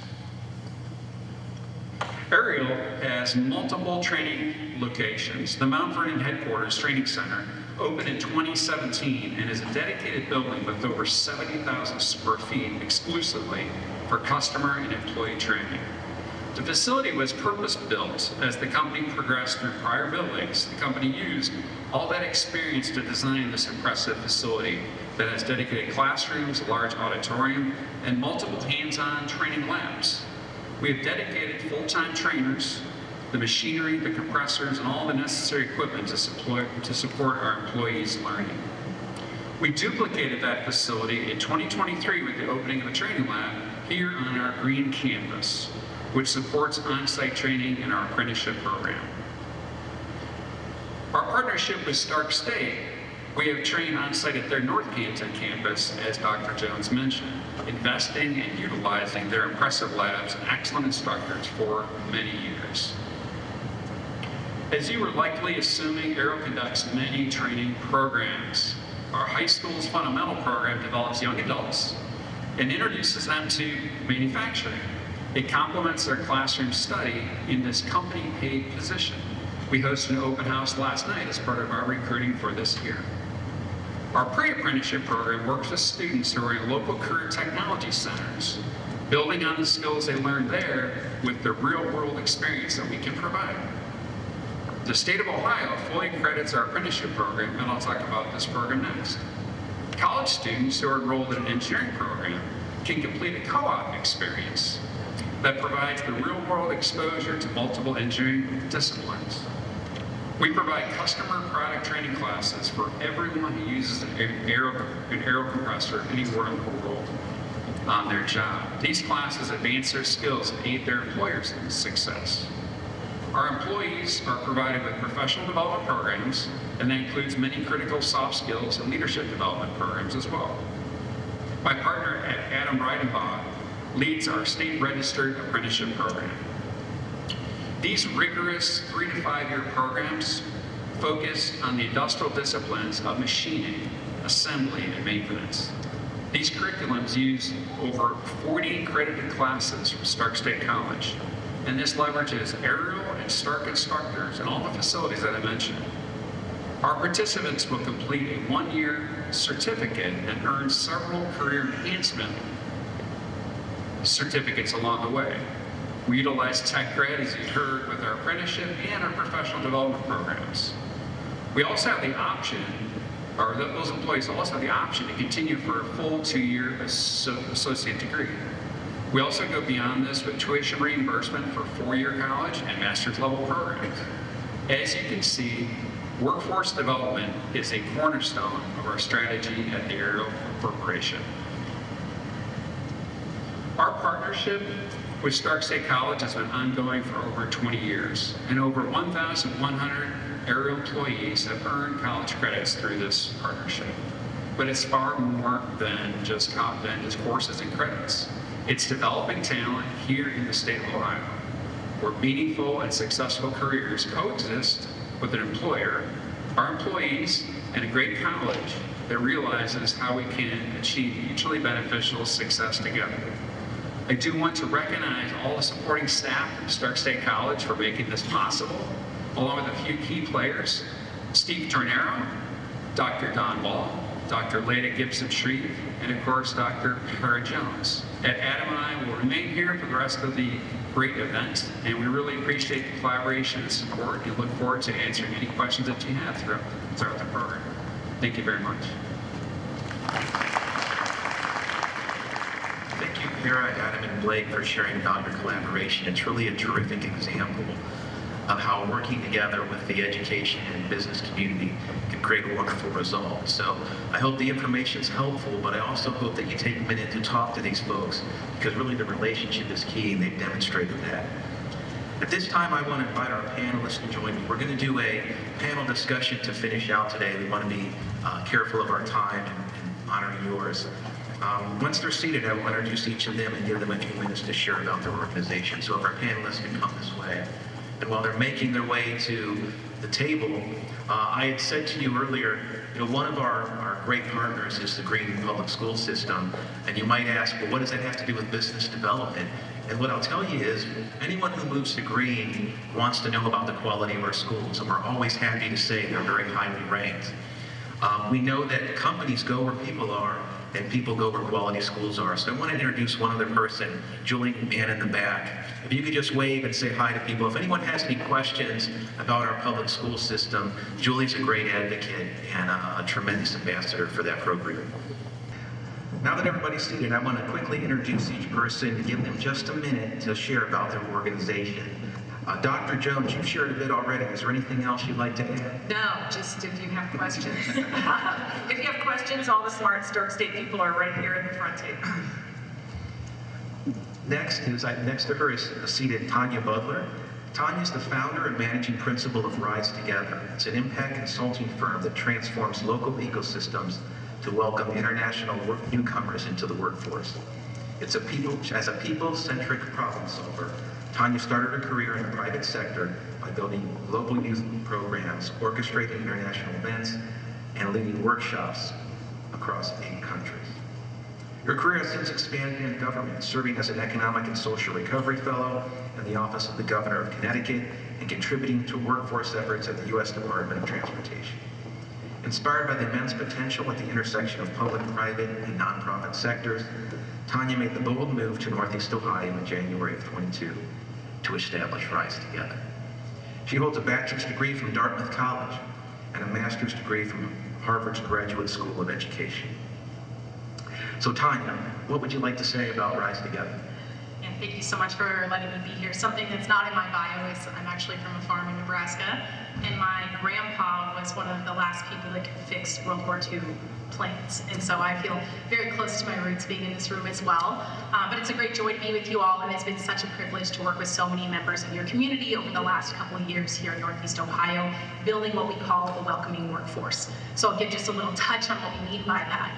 Ariel has multiple training locations. The Mount Vernon headquarters training center opened in 2017 and is a dedicated building with over 70,000 square feet exclusively for customer and employee training. The facility was purpose-built as the company progressed through prior buildings. The company used all that experience to design this impressive facility that has dedicated classrooms, a large auditorium, and multiple hands-on training labs. We have dedicated full-time trainers, the machinery, the compressors, and all the necessary equipment to support our employees' learning. We duplicated that facility in 2023 with the opening of a training lab here on our Greene campus, which supports on-site training in our apprenticeship program. Our partnership with Stark State, we have trained on-site at their North Canton campus, as Dr. Jones mentioned, investing and utilizing their impressive labs and excellent instructors for many years. As you were likely assuming, Ariel conducts many training programs. Our high school's fundamental program develops young adults and introduces them to manufacturing. It complements their classroom study in this company-paid position. We hosted an open house last night as part of our recruiting for this year. Our pre-apprenticeship program works with students who are in local career technology centers, building on the skills they learned there with the real-world experience that we can provide. The state of Ohio fully credits our apprenticeship program, and I'll talk about this program next. College students who are enrolled in an engineering program can complete a co-op experience that provides the real-world exposure to multiple engineering disciplines. We provide customer product training classes for everyone who uses an Ariel compressor anywhere in the world on their job. These classes advance their skills and aid their employers' success. Our employees are provided with professional development programs, and that includes many critical soft skills and leadership development programs as well. My partner, Adam Ridenbaugh, leads our state-registered apprenticeship program. These rigorous 3 to 5 year programs focus on the industrial disciplines of machining, assembly, and maintenance. These curriculums use over 40 accredited classes from Stark State College, and this leverages Ariel and Stark instructors in all the facilities that I mentioned. Our participants will complete a one-year certificate and earn several career enhancement certificates along the way. We utilize Cred, as you heard, with our apprenticeship and our professional development programs. We also have the option, or those employees also have the option to continue for a full 2-year associate degree. We also go beyond this with tuition reimbursement for 4-year college and master's level programs. As you can see, workforce development is a cornerstone of our strategy at the Ariel Corporation. Our partnership with Stark State College has been ongoing for over 20 years, and over 1,100 Ariel employees have earned college credits through this partnership. But it's far more than just courses and credits. It's developing talent here in the state of Ohio, where meaningful and successful careers coexist with an employer, our employees, and a great college that realizes how we can achieve mutually beneficial success together. I do want to recognize all the supporting staff from Stark State College for making this possible, along with a few key players: Steve Tornero, Dr. Don Ball, Dr. Leda Gibson-Shreve, and of course, Dr. Kara Jones. And Adam and I will remain here for the rest of the great event, and we really appreciate the collaboration and support, and look forward to answering any questions that you have throughout the program. Thank you very much. Thank you, Kara, Adam, and Blake, for sharing about your collaboration. It's really a terrific example of how working together with the education and business community can create a wonderful result. So I hope the information is helpful, but I also hope that you take a minute to talk to these folks, because really the relationship is key, and they've demonstrated that. At this time, I want to invite our panelists to join me. We're going to do a panel discussion to finish out today. We want to be careful of our time and honor yours. Once they're seated, I will introduce each of them and give them a few minutes to share about their organization. So if our panelists can come this way. And while they're making their way to the table, I had said to you earlier, one of our great partners is the Green Public School System. And you might ask, well, what does that have to do with business development? And what I'll tell you is, anyone who moves to Green wants to know about the quality of our schools, and we're always happy to say they're very highly ranked. We know that companies go where people are, and people go where quality schools are. So I want to introduce one other person, Julie, man in the back. If you could just wave and say hi to people. If anyone has any questions about our public school system, Julie's a great advocate and a tremendous ambassador for that program. Now that everybody's seated, I want to quickly introduce each person and give them just a minute to share about their organization. Dr. Jones, you've shared a bit already. Is there anything else you'd like to add? No, just if you have questions. If you have questions, all the smart Stark State people are right here at the front table. Next to her is seated Tanya Budler. Tanya is the founder and managing principal of Rise Together. It's an impact consulting firm that transforms local ecosystems to welcome international newcomers into the workforce. As a people-centric problem solver, Tanya started her career in the private sector by building global youth programs, orchestrating international events, and leading workshops across 8 countries. Her career has since expanded in government, serving as an Economic and Social Recovery Fellow in the Office of the Governor of Connecticut and contributing to workforce efforts at the U.S. Department of Transportation. Inspired by the immense potential at the intersection of public, private, and nonprofit sectors, Tanya made the bold move to Northeast Ohio in January of 22 to establish Rise Together. She holds a bachelor's degree from Dartmouth College and a master's degree from Harvard's Graduate School of Education. So Tanya, what would you like to say about Rise Together? Yeah, thank you so much for letting me be here. Something that's not in my bio is I'm actually from a farm in Nebraska, and my grandpa was one of the last people that could fix World War II planes. And so I feel very close to my roots being in this room as well. But it's a great joy to be with you all, and it's been such a privilege to work with so many members of your community over the last couple of years here in Northeast Ohio, building what we call a welcoming workforce. So I'll give just a little touch on what we mean by that.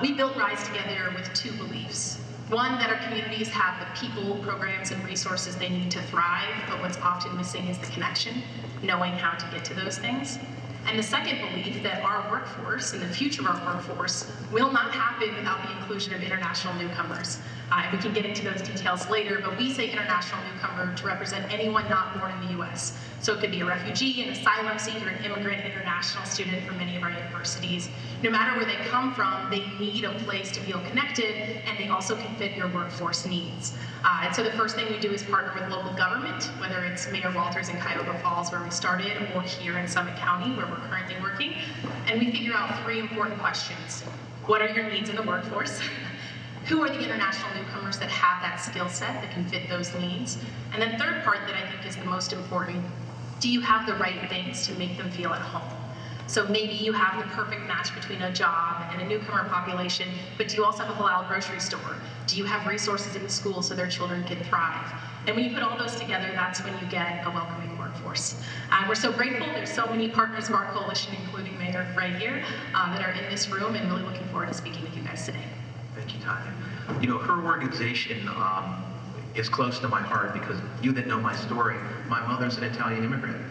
We built Rise Together with 2 beliefs. One, that our communities have the people, programs, and resources they need to thrive, but what's often missing is the connection, knowing how to get to those things. And the second belief that our workforce and the future of our workforce will not happen without the inclusion of international newcomers. And we can get into those details later, but we say international newcomer to represent anyone not born in the US. So it could be a refugee, an asylum seeker, an immigrant, international student from many of our universities. No matter where they come from, they need a place to feel connected, and they also can fit your workforce needs. And so the first thing we do is partner with local government, whether it's Mayor Walters in Cuyahoga Falls, where we started, or here in Summit County, where we're currently working. And we figure out three important questions. What are your needs in the workforce? Who are the international newcomers that have that skill set that can fit those needs? And then third part that I think is the most important, do you have the right things to make them feel at home? So maybe you have the perfect match between a job and a newcomer population, but do you also have a halal grocery store? Do you have resources in the school so their children can thrive? And when you put all those together, that's when you get a welcoming workforce. We're so grateful. There's so many partners of our coalition, including Mayor right here, that are in this room, and really looking forward to speaking with you guys today. Thank you, Tanya. You know, her organization is close to my heart because you that know my story, my mother's an Italian immigrant.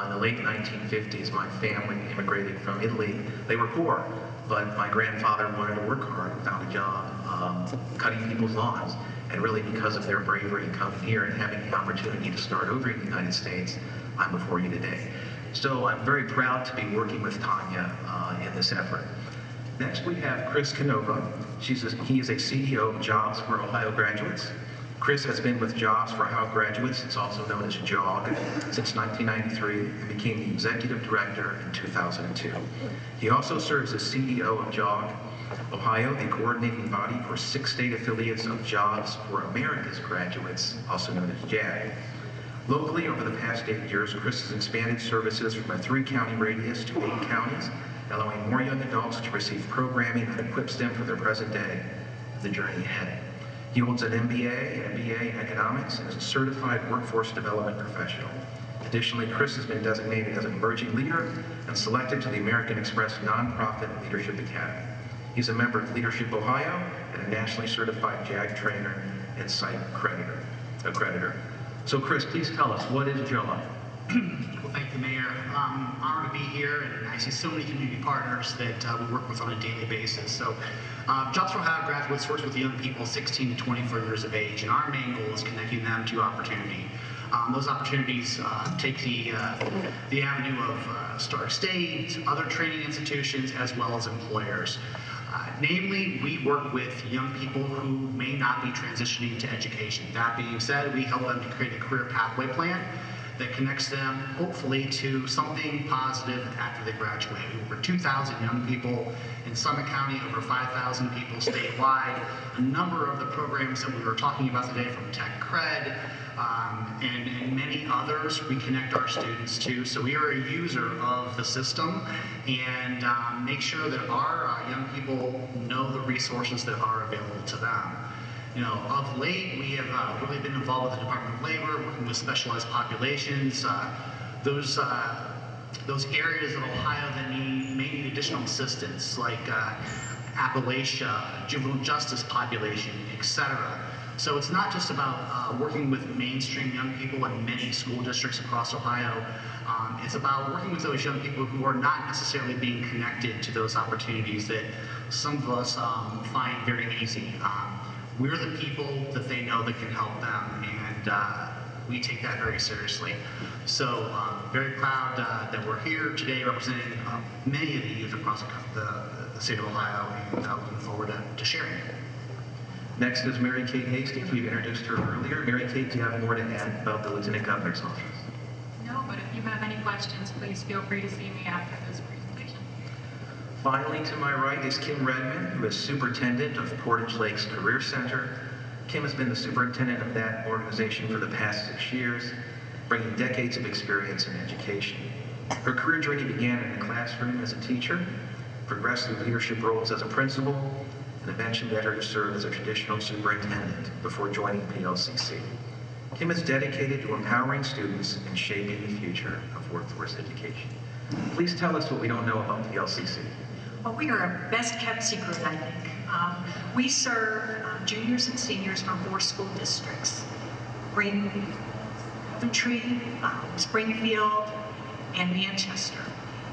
In the late 1950s, my family immigrated from Italy. They were poor, but my grandfather wanted to work hard without a job, cutting people's lawns. And really because of their bravery coming here and having the opportunity to start over in the United States, I'm before you today. So I'm very proud to be working with Tanya in this effort. Next we have Chris Canova. He is a CEO of Jobs for Ohio Graduates. Chris has been with Jobs for Ohio Graduates, it's also known as JOG, since 1993 and became the executive director in 2002. He also serves as CEO of JOG Ohio, the coordinating body for 6 state affiliates of Jobs for America's Graduates, also known as JAG. Locally, over the past 8 years, Chris has expanded services from a 3-county radius to 8 counties, allowing more young adults to receive programming that equips them for their present day and the journey ahead. He holds an MBA and MBA in economics and is a certified workforce development professional. Additionally, Chris has been designated as an emerging leader and selected to the American Express Nonprofit Leadership Academy. He's a member of Leadership Ohio and a nationally certified JAG trainer and site accreditor. So Chris, please tell us, what is JOG? Well, thank you, Mayor. I'm honored to be here, and I see so many community partners that we work with on a daily basis. So, Jobs for Ohio Graduates works with young people 16 to 24 years of age, and our main goal is connecting them to opportunity. Those opportunities take the avenue of Stark State, other training institutions, as well as employers. Namely, we work with young people who may not be transitioning to education. That being said, we help them to create a career pathway plan that connects them, hopefully, to something positive after they graduate. We work with 2,000 young people in Summit County, over 5,000 people statewide. A number of the programs that we were talking about today, from Cred, and many others, we connect our students to. So we are a user of the system and make sure that our young people know the resources that are available to them. You know, of late, we have really been involved with the Department of Labor, working with specialized populations, those areas of Ohio that may need additional assistance, like Appalachia, juvenile justice population, etc. So it's not just about working with mainstream young people in many school districts across Ohio. It's about working with those young people who are not necessarily being connected to those opportunities that some of us find very easy. We're the people that they know that can help them, and we take that very seriously. So very proud that we're here today representing many of the youth across the state of Ohio, and looking forward to sharing. Next is Mary Kate Hastings. We've introduced her earlier. Mary Kate, do you have more to add about the Lieutenant Governor's office? No, but if you have any questions, please feel free to see me after this presentation. Finally, to my right is Kim Redmond, who is Superintendent of Portage Lakes Career Center. Kim has been the superintendent of that organization for the past 6 years, bringing decades of experience in education. Her career journey began in a classroom as a teacher, progressed through leadership roles as a principal, and eventually led her to serve as a traditional superintendent before joining PLCC. Kim is dedicated to empowering students and shaping the future of workforce education. Please tell us what we don't know about PLCC. Well, we are a best-kept secret, I think. We serve juniors and seniors from 4 school districts: Coventry, Springfield, and Manchester.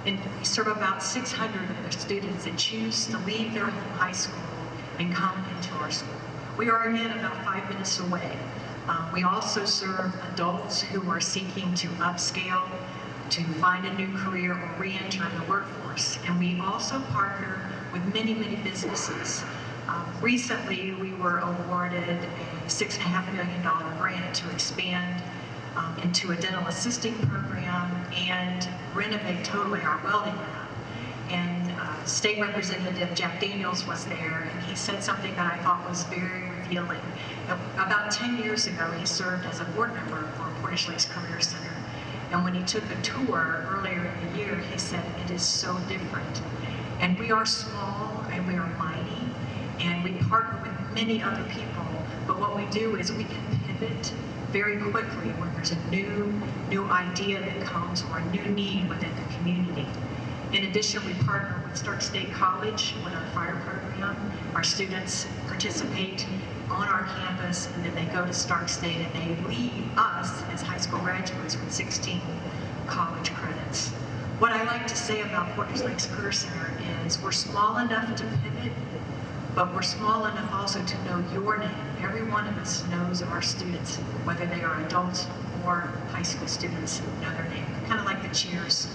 And we serve about 600 of the students that choose to leave their home high school and come into our school. We are, again, about 5 minutes away. We also serve adults who are seeking to upscale, to find a new career or re-enter the workforce. And we also partner with many, many businesses. Recently, we were awarded a $6.5 million grant to expand into a dental assisting program and renovate totally our welding lab. And State Representative Jack Daniels was there, and he said something that I thought was very revealing. About 10 years ago, he served as a board member for Portage Career Center. And when he took a tour earlier in the year, he said, it is so different. And we are small and we are mighty, and we partner with many other people. But what we do is we can pivot very quickly when there's a new idea that comes or a new need within the community. In addition, we partner with Stark State College with our fire program. Our students participate on our campus, and then they go to Stark State and they leave us as high school graduates with 16 college credits. What I like to say about Portage Lakes Career Center is we're small enough to pivot, but we're small enough also to know your name. Every one of us knows our students, whether they are adults or high school students, know their name. Kind of like the Cheers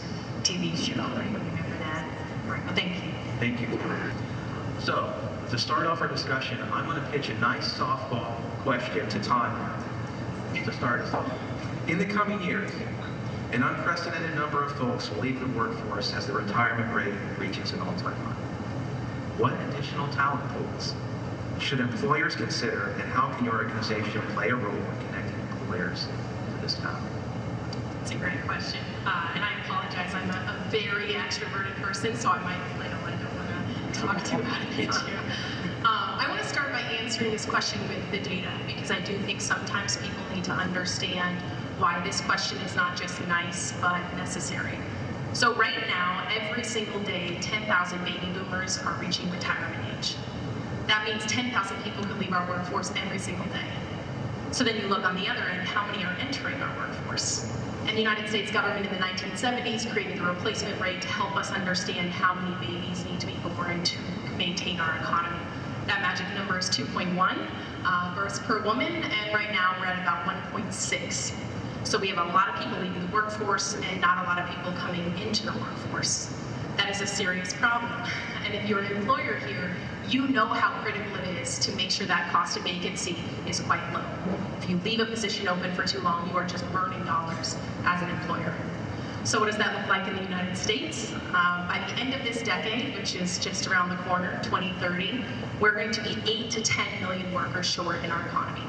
TV show, right? Remember that? All right, well, thank you. Thank you. So, to start off our discussion, I'm going to pitch a nice softball question to Tanya to start us off. In the coming years, an unprecedented number of folks will leave the workforce as the retirement rate reaches an all-time high. What additional talent pools should employers consider, and how can your organization play a role in connecting employers to this talent? It's a great question. And I apologize, I'm a very extroverted person, so I might flail. I don't want to talk too about it too. I want to start by answering this question with the data, because I do think sometimes people need to understand why this question is not just nice, but necessary. So right now, every single day, 10,000 baby boomers are reaching retirement age. That means 10,000 people could leave our workforce every single day. So then you look on the other end, how many are entering our workforce? And the United States government in the 1970s created the replacement rate to help us understand how many babies need to be born to maintain our economy. That magic number is 2.1 births per woman, and right now we're at about 1.6. So we have a lot of people leaving the workforce and not a lot of people coming into the workforce. That is a serious problem. And if you're an employer here, you know how critical it is to make sure that cost of vacancy is quite low. If you leave a position open for too long, you are just burning dollars as an employer. So what does that look like in the United States? By the end of this decade, which is just around the corner, 2030, we're going to be 8 to 10 million workers short in our economy.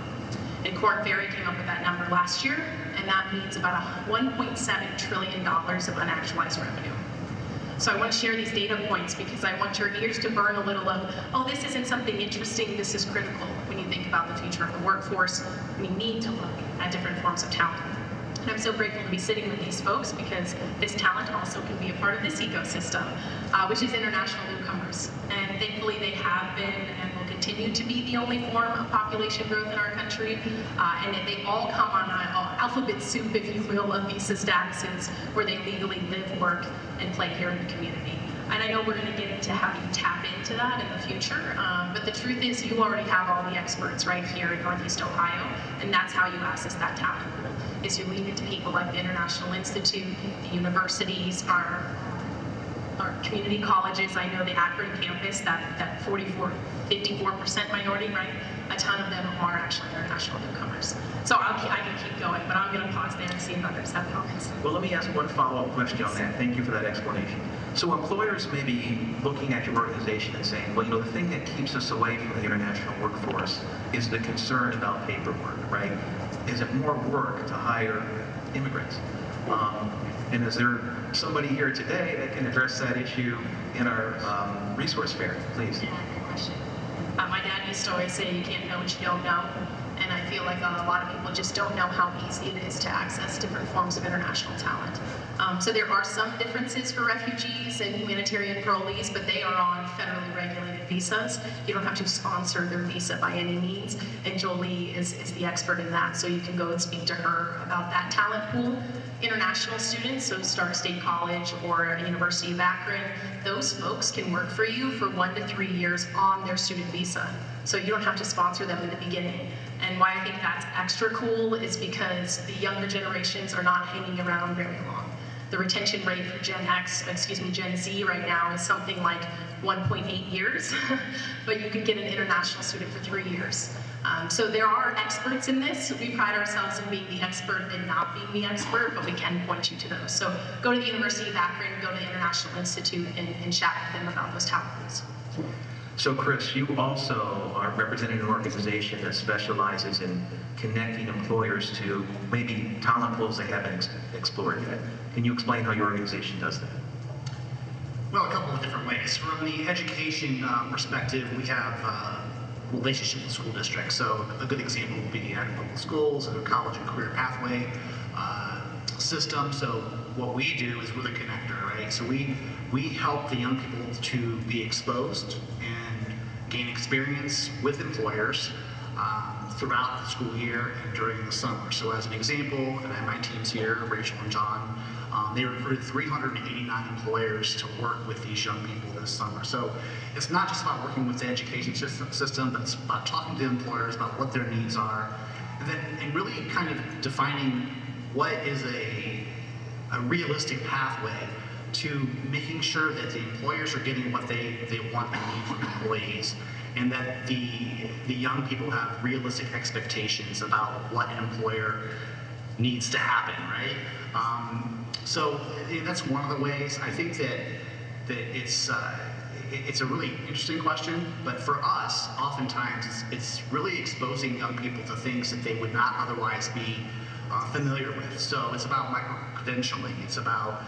And Korn Ferry came up with that number last year, and that means about $1.7 trillion of unactualized revenue. So I want to share these data points because I want your ears to burn a little of, oh, this isn't something interesting, this is critical. When you think about the future of the workforce, we need to look at different forms of talent. And I'm so grateful to be sitting with these folks because this talent also can be a part of this ecosystem, which is international newcomers. And thankfully they have been and will continue to be the only form of population growth in our country. And they all come on alphabet soup, if you will, of visa statuses where they legally live, work, and play here in the community. And I know we're going to get into how you tap into that in the future, but the truth is you already have all the experts right here in Northeast Ohio, and that's how you access that talent pool, is you lean into people like the International Institute, the universities, our community colleges. I know the Akron campus, that 54% minority, right? A ton of them are actually international newcomers. So I can keep going, but I'm going to pause there and see if others have comments. Well, let me ask one follow-up question on that. Thank you for that explanation. So employers may be looking at your organization and saying, well, you know, the thing that keeps us away from the international workforce is the concern about paperwork, right? Is it more work to hire immigrants? And is there somebody here today that can address that issue in our resource fair, please? Yeah, good question. My dad used to always say, you can't know what you don't know. And I feel like a lot of people just don't know how easy it is to access different forms of international talent. So there are some differences for refugees and humanitarian parolees, but they are on federally regulated visas. You don't have to sponsor their visa by any means, and Jolie is the expert in that, so you can go and speak to her about that talent pool. International students, so Stark State College or University of Akron, those folks can work for you for 1 to 3 years on their student visa. So you don't have to sponsor them in the beginning. And why I think that's extra cool is because the younger generations are not hanging around very long. The retention rate for Gen Z right now is something like 1.8 years, but you can get an international student for 3 years. So there are experts in this. We pride ourselves in being the expert and not being the expert, but we can point you to those. So go to the University of Akron, go to the International Institute, and chat with them about those talent pools. So Chris, you also are representing an organization that specializes in connecting employers to maybe talent pools they haven't explored yet. Can you explain how your organization does that? Well, a couple of different ways. From the education perspective, we have relationships with school districts. So a good example would be the Akron Public Schools and the college and career pathway system. So what we do is we're the connector, right? So we help the young people to be exposed and gain experience with employers throughout the school year and during the summer. So as an example, and my team's here, Rachel and John, they recruited 389 employers to work with these young people this summer. So it's not just about working with the education system, but it's about talking to employers about what their needs are, and really kind of defining what is a realistic pathway to making sure that the employers are getting what they want and need from employees, and that the young people have realistic expectations about what an employer needs to happen, right? So that's one of the ways. I think that it's a really interesting question, but for us, oftentimes it's really exposing young people to things that they would not otherwise be familiar with. So it's about micro-credentialing. It's about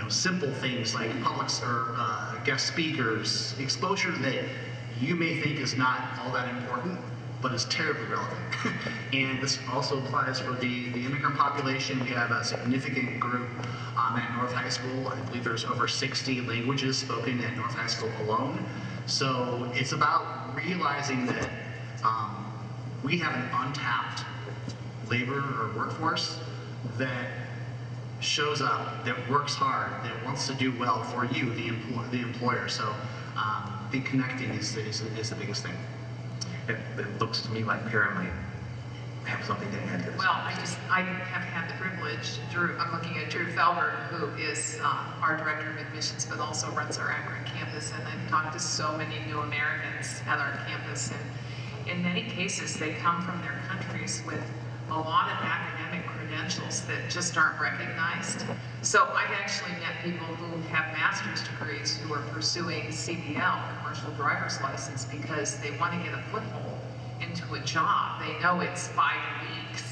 simple things like public or guest speakers, exposure that you may think is not all that important, but is terribly relevant. And this also applies for the immigrant population. We have a significant group at North High School. I believe there's over 60 languages spoken at North High School alone. So it's about realizing that we have an untapped labor or workforce that shows up, that works hard, that wants to do well for you, the employer. So I think connecting is the biggest thing. It looks to me like Kara might have something to add to this. Well, I have had the privilege, I'm looking at Drew Felber, who is our Director of Admissions, but also runs our Akron campus, and I've talked to so many new Americans at our campus, and in many cases, they come from their countries with a lot of academic credentials that just aren't recognized. So I've actually met people who have master's degrees who are pursuing CDL, commercial driver's license, because they want to get a foothold into a job. They know it's 5 weeks.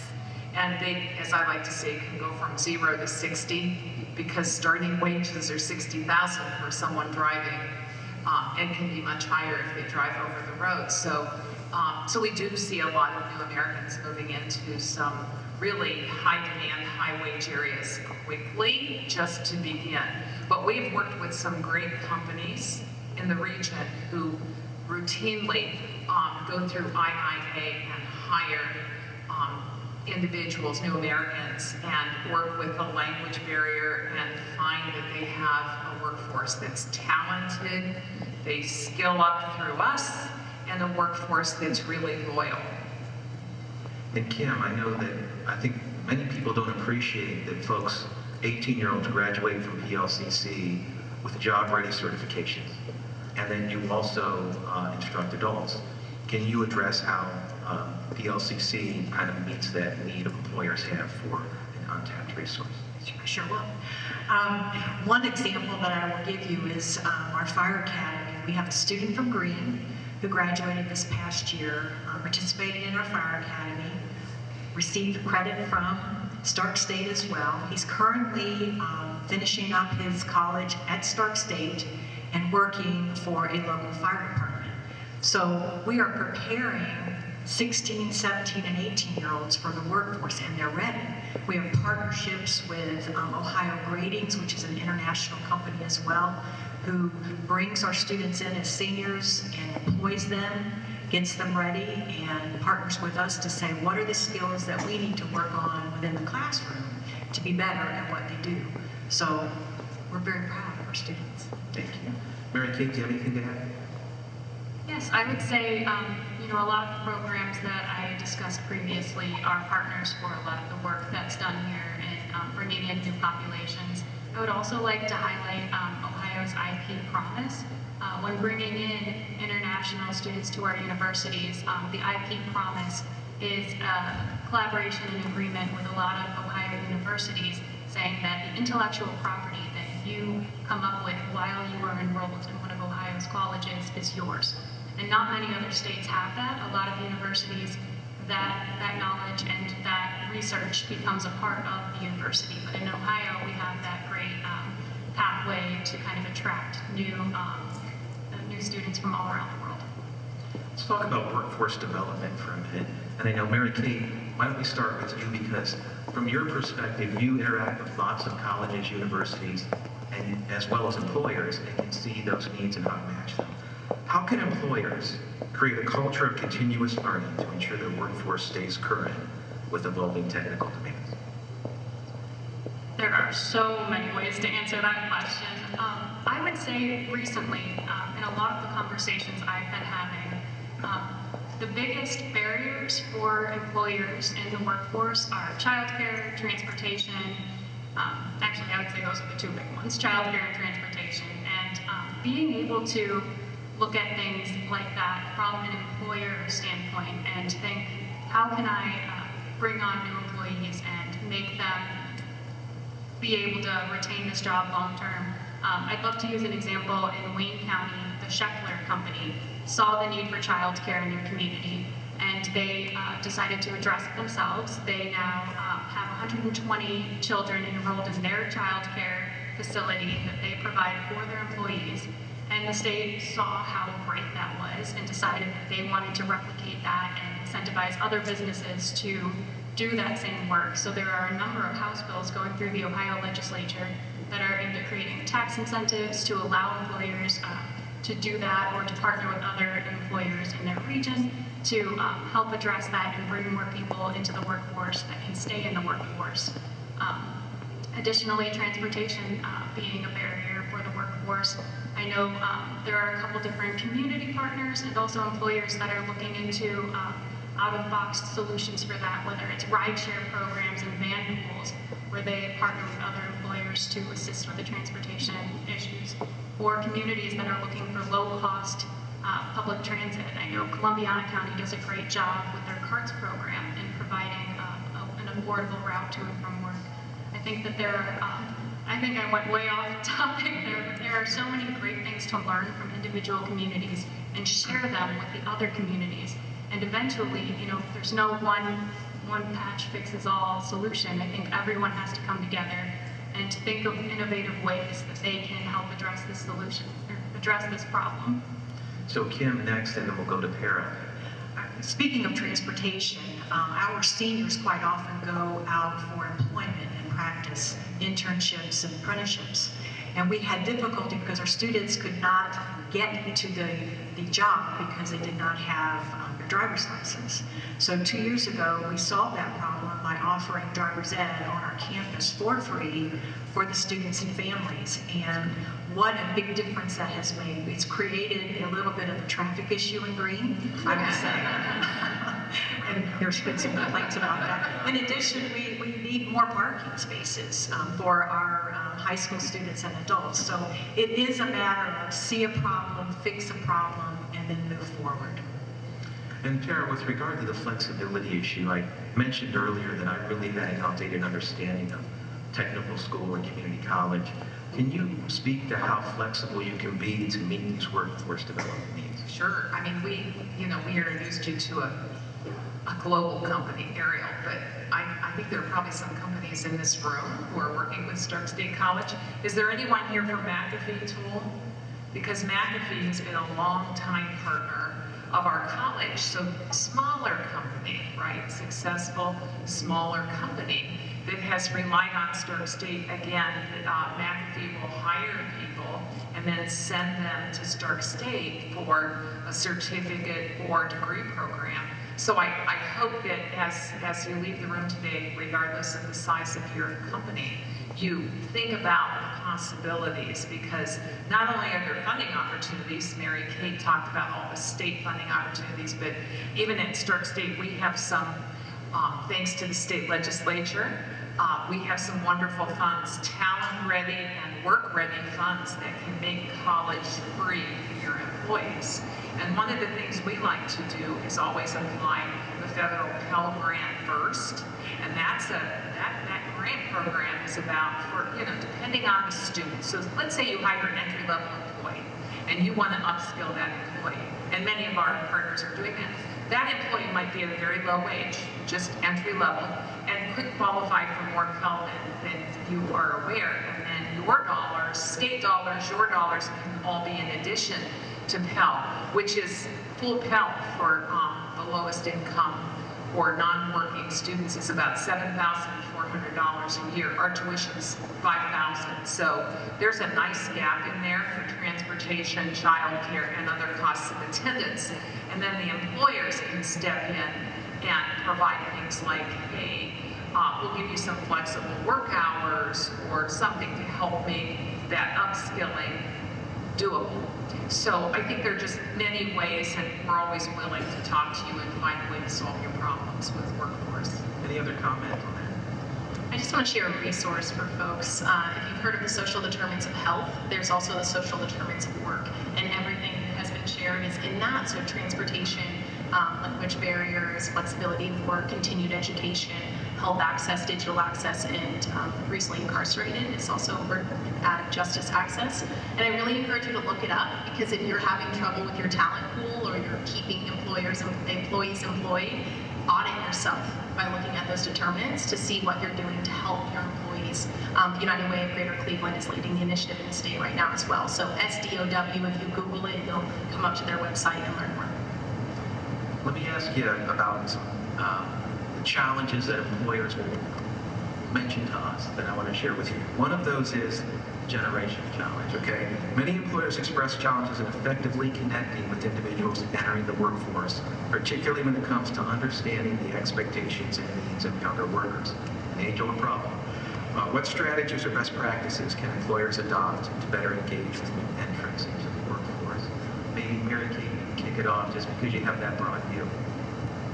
And they, as I like to say, can go from 0 to 60 because starting wages are $60,000 for someone driving and can be much higher if they drive over the road. So we do see a lot of new Americans moving into some really high demand, high wage areas quickly just to begin. But we've worked with some great companies in the region who routinely go through IIA and hire individuals, new Americans, and work with a language barrier and find that they have a workforce that's talented, they skill up through us, and a workforce that's really loyal. And Kim, I know that I think many people don't appreciate that folks, 18-year-olds graduate from PLCC with job-ready certifications. And then you also instruct adults. Can you address how PLCC kind of meets that need employers have for an untapped resource? Sure will. One example that I will give you is our fire academy. We have a student from Greene who graduated this past year, participated in our fire academy, received credit from Stark State as well. He's currently finishing up his college at Stark State and working for a local fire department. So we are preparing 16, 17, and 18-year-olds for the workforce, and they're ready. We have partnerships with Ohio Gradings, which is an international company as well, who brings our students in as seniors and employs them, gets them ready, and partners with us to say, what are the skills that we need to work on within the classroom to be better at what they do. So we're very proud of our students. Thank you. Mary Kate, do you have anything to add? Yes, I would say, a lot of the programs that I discussed previously are partners for a lot of the work that's done here in bringing in new populations. I would also like to highlight Ohio's IP Promise. When bringing in international students to our universities, the IP Promise is a collaboration and agreement with a lot of Ohio universities saying that the intellectual property that you come up with while you are enrolled in one of Ohio's colleges is yours. And not many other states have that. A lot of universities, that knowledge and that research becomes a part of the university. But in Ohio, we have that great pathway to kind of attract new students from all around the world. Let's talk about workforce development for a minute. And I know, Mary Kate, why don't we start with you, because from your perspective, you interact with lots of colleges, universities, and as well as employers, and can see those needs and how to match them. How can employers create a culture of continuous learning to ensure their workforce stays current with evolving technical demands? There are so many ways to answer that question. I would say recently, in a lot of the conversations I've been having, the biggest barriers for employers in the workforce are childcare, transportation. Actually, I would say those are the two big ones, childcare and transportation. And being able to look at things like that from an employer standpoint and think, how can I bring on new employees and make them be able to retain this job long term? I'd love to use an example. In Wayne County, the Scheckler company saw the need for childcare in their community, and they decided to address it themselves. They now have 120 children enrolled in their childcare facility that they provide for their employees. And the state saw how great that was and decided that they wanted to replicate that and incentivize other businesses to do that same work. So there are a number of House bills going through the Ohio legislature that are aimed at creating tax incentives to allow employers to do that, or to partner with other employers in their region to help address that and bring more people into the workforce that can stay in the workforce. Additionally, transportation being a barrier for the workforce. I know there are a couple different community partners and also employers that are looking into out-of-the-box solutions for that, whether it's rideshare programs and van pools, where they partner with other employers to assist with the transportation issues, or communities that are looking for low-cost public transit. I know Columbiana County does a great job with their CARTS program in providing an affordable route to and from work. I think that there are, I think I went way off topic there, but there are so many great things to learn from individual communities and share them with the other communities. And eventually, there's no one patch fixes all solution. I think everyone has to come together and to think of innovative ways that they can help address this solution, or address this problem. So Kim next, and then we'll go to Para. Speaking of transportation, our seniors quite often go out for employment and practice, internships and apprenticeships. And we had difficulty because our students could not get into the job because they did not have their driver's license. So 2 years ago, we solved that problem by offering driver's ed on our campus for free for the students and families. And what a big difference that has made. It's created a little bit of a traffic issue in Green, I would say. And there's been some complaints about that. In addition, we need more parking spaces for our high school students and adults. So it is a matter of see a problem, fix a problem, and then move forward. And Tara, with regard to the flexibility issue, I mentioned earlier that I really had an outdated understanding of technical school or community college. Can you speak to how flexible you can be to meet these workforce development needs? Sure. I mean, we introduced you to a global company, Ariel, but I think there are probably some companies in this room who are working with Stark State College. Is there anyone here from McAfee Tool? Because McAfee has been a long-time partner of our college, so smaller company, right? Successful, smaller company. that has relied on Stark State. Again, McAfee will hire people and then send them to Stark State for a certificate or degree program. So I hope that as you leave the room today, regardless of the size of your company, you think about the possibilities, because not only are there funding opportunities, Mary Kate talked about all the state funding opportunities, but even at Stark State we have some, thanks to the state legislature, we have some wonderful funds, talent-ready and work-ready funds that can make college free for your employees. And one of the things we like to do is always apply the federal Pell Grant first. And that grant program is about, depending on the student. So let's say you hire an entry-level employee and you want to upskill that employee. And many of our partners are doing that. That employee might be at a very low wage, just entry-level, and could qualify for more Pell than you are aware. And then your dollars, state dollars, your dollars can all be in addition to Pell, which is full Pell for the lowest income or non-working students is about $7,400 a year. Our tuition's $5,000. So there's a nice gap in there for transportation, childcare, and other costs of attendance. And then the employers can step in and provide things like, hey, we'll give you some flexible work hours or something to help make that upskilling doable. So I think there are just many ways, and we're always willing to talk to you and find a way to solve your problems with workforce. Any other comment on that? I just want to share a resource for folks. If you've heard of the social determinants of health, there's also the social determinants of work, and everything that has been shared is in that. So transportation, language barriers, flexibility of work, continued education, health access, digital access, and recently incarcerated is also justice access. And I really encourage you to look it up, because if you're having trouble with your talent pool or you're keeping employees employed, audit yourself by looking at those determinants to see what you're doing to help your employees. The United Way of Greater Cleveland is leading the initiative in the state right now as well. So SDOW, if you Google it, you'll come up to their website and learn more. Let me ask you about the challenges that employers will mention to us that I want to share with you. One of those is generation challenge, okay? Many employers express challenges in effectively connecting with individuals entering the workforce, particularly when it comes to understanding the expectations and needs of younger workers. An age-old problem. What strategies or best practices can employers adopt to better engage with new entrants into the workforce? Maybe Mary Kate, you kick it off just because you have that broad view.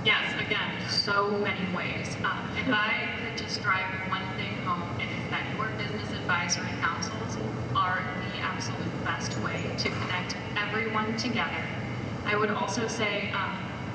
Yes, again, so many ways. If I could just drive one thing home, it is that your business advisory councils are the absolute best way to connect everyone together. I would also say,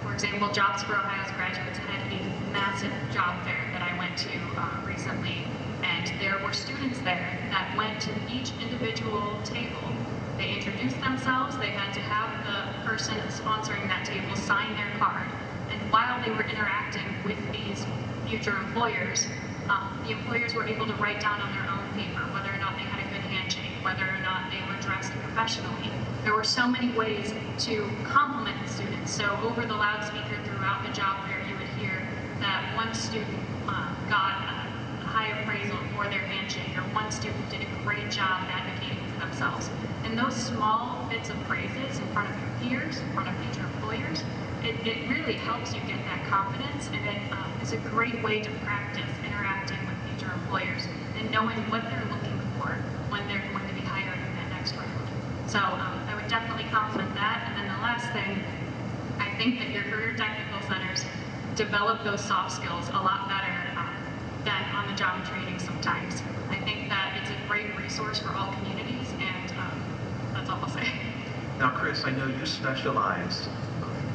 for example, Jobs for Ohio's graduates had a massive job fair that I went to recently, and there were students there that went to each individual table. They introduced themselves, they had to have the person sponsoring that table sign their card. And while they were interacting with these future employers, the employers were able to write down on their own paper whether or not they had a good handshake, whether or not they were dressed professionally. There were so many ways to compliment the students. So over the loudspeaker throughout the job fair, you would hear that one student got a high appraisal for their handshake, or one student did a great job advocating for themselves. And those small bits of praises in front of your peers, in front of future employers, it really helps you get that confidence, and it is a great way to practice interacting with future employers and knowing what they're looking for when they're going to be hiring in that next round. So I would definitely compliment that. And then the last thing, I think that your career technical centers develop those soft skills a lot better than on-the-job training sometimes. I think that it's a great resource for all communities, and that's all I'll say. Now, Chris, I know you specialize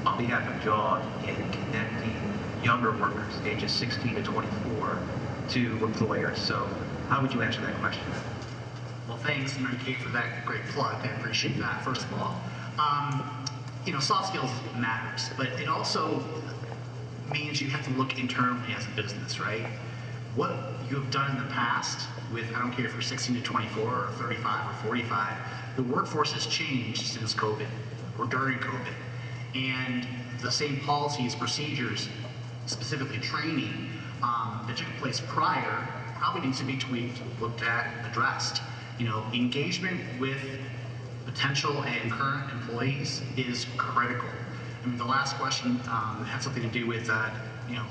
on behalf of JOG in connecting younger workers, ages 16 to 24, to employers. So how would you answer that question? Well, thanks, Mary Kate, for that great plug. I appreciate that, first of all. Soft skills matters, but it also means you have to look internally as a business, right? What you have done in the past with, I don't care if you're 16 to 24 or 35 or 45, the workforce has changed since COVID or during COVID. And the same policies, procedures, specifically training, that took place prior probably needs to be tweaked, looked at, addressed. You know, engagement with potential and current employees is critical. I mean, the last question had something to do with, you know,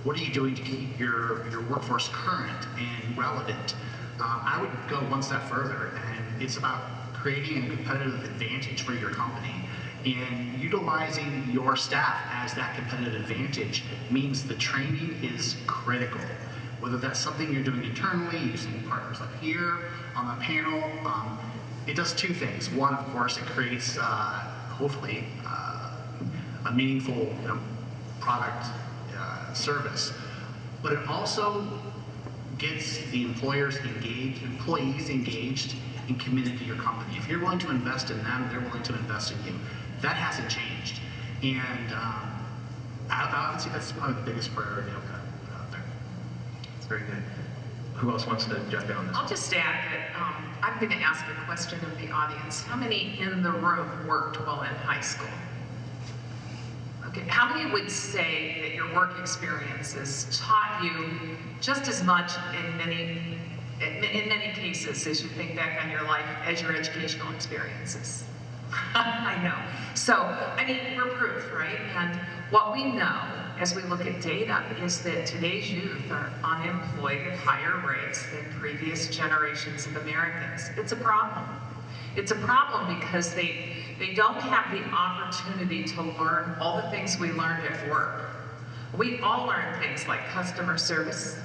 what are you doing to keep your workforce current and relevant? I would go one step further, and it's about creating a competitive advantage for your company. And utilizing your staff as that competitive advantage means the training is critical. Whether that's something you're doing internally, using partners up here on the panel, it does two things. One, of course, it creates, hopefully, a meaningful product service, but it also gets the employees engaged and committed to your company. If you're willing to invest in them, they're willing to invest in you. That hasn't changed, and I would say that's probably the biggest priority I've got out there. That's very good. Who else wants to jump in on this? I'll just add that I'm going to ask a question of the audience. How many in the room worked while in high school? Okay, how many would say that your work experiences taught you just as much in many cases as you think back on your life as your educational experiences? I know. So, I mean, we're proof, right? And what we know as we look at data is that today's youth are unemployed at higher rates than previous generations of Americans. It's a problem. It's a problem because they don't have the opportunity to learn all the things we learned at work. We all learn things like customer service,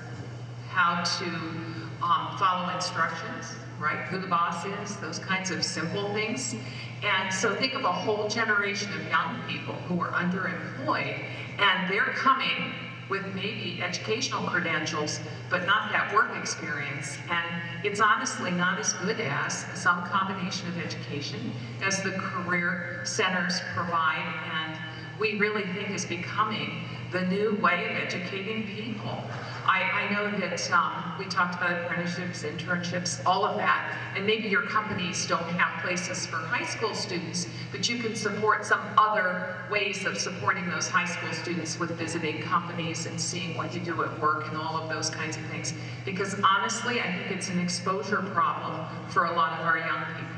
how to follow instructions, right? Who the boss is, those kinds of simple things. And so think of a whole generation of young people who are underemployed, and they're coming with maybe educational credentials, but not that work experience. And it's honestly not as good as some combination of education as the career centers provide, and we really think is becoming the new way of educating people. I know that we talked about apprenticeships, internships, all of that, and maybe your companies don't have places for high school students, but you can support some other ways of supporting those high school students with visiting companies and seeing what you do at work and all of those kinds of things. Because honestly, I think it's an exposure problem for a lot of our young people.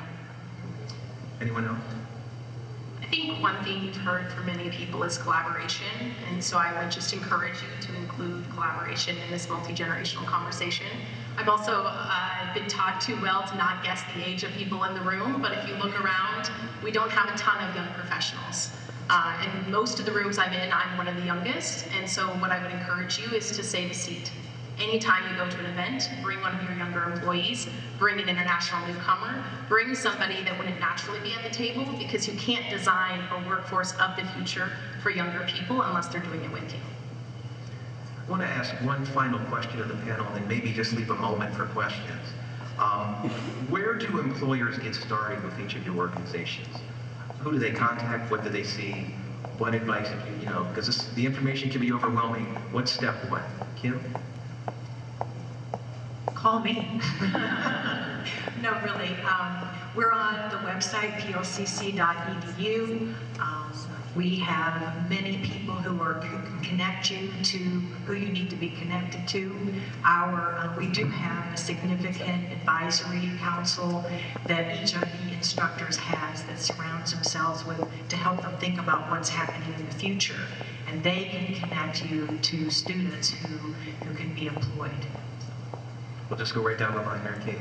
Anyone else? I think one thing you've heard from many people is collaboration, and so I would just encourage you to include collaboration in this multi-generational conversation. I've also been taught too well to not guess the age of people in the room, but if you look around, we don't have a ton of young professionals. In most of the rooms I'm in, I'm one of the youngest, and so what I would encourage you is to save a seat. Anytime you go to an event, bring one of your younger employees, bring an international newcomer, bring somebody that wouldn't naturally be at the table, because you can't design a workforce of the future for younger people unless they're doing it with you. I want to ask one final question of the panel and maybe just leave a moment for questions. Where do employers get started with each of your organizations? Who do they contact? What do they see? What advice, you know, because the information can be overwhelming. What's step one? Kim? Call me. No, really. We're on the website, plcc.edu. We have many people who can connect you to who you need to be connected to. We do have a significant advisory council that each of the instructors has that surrounds themselves with to help them think about what's happening in the future. And they can connect you to students who can be employed. We'll just go right down the line there, Kate.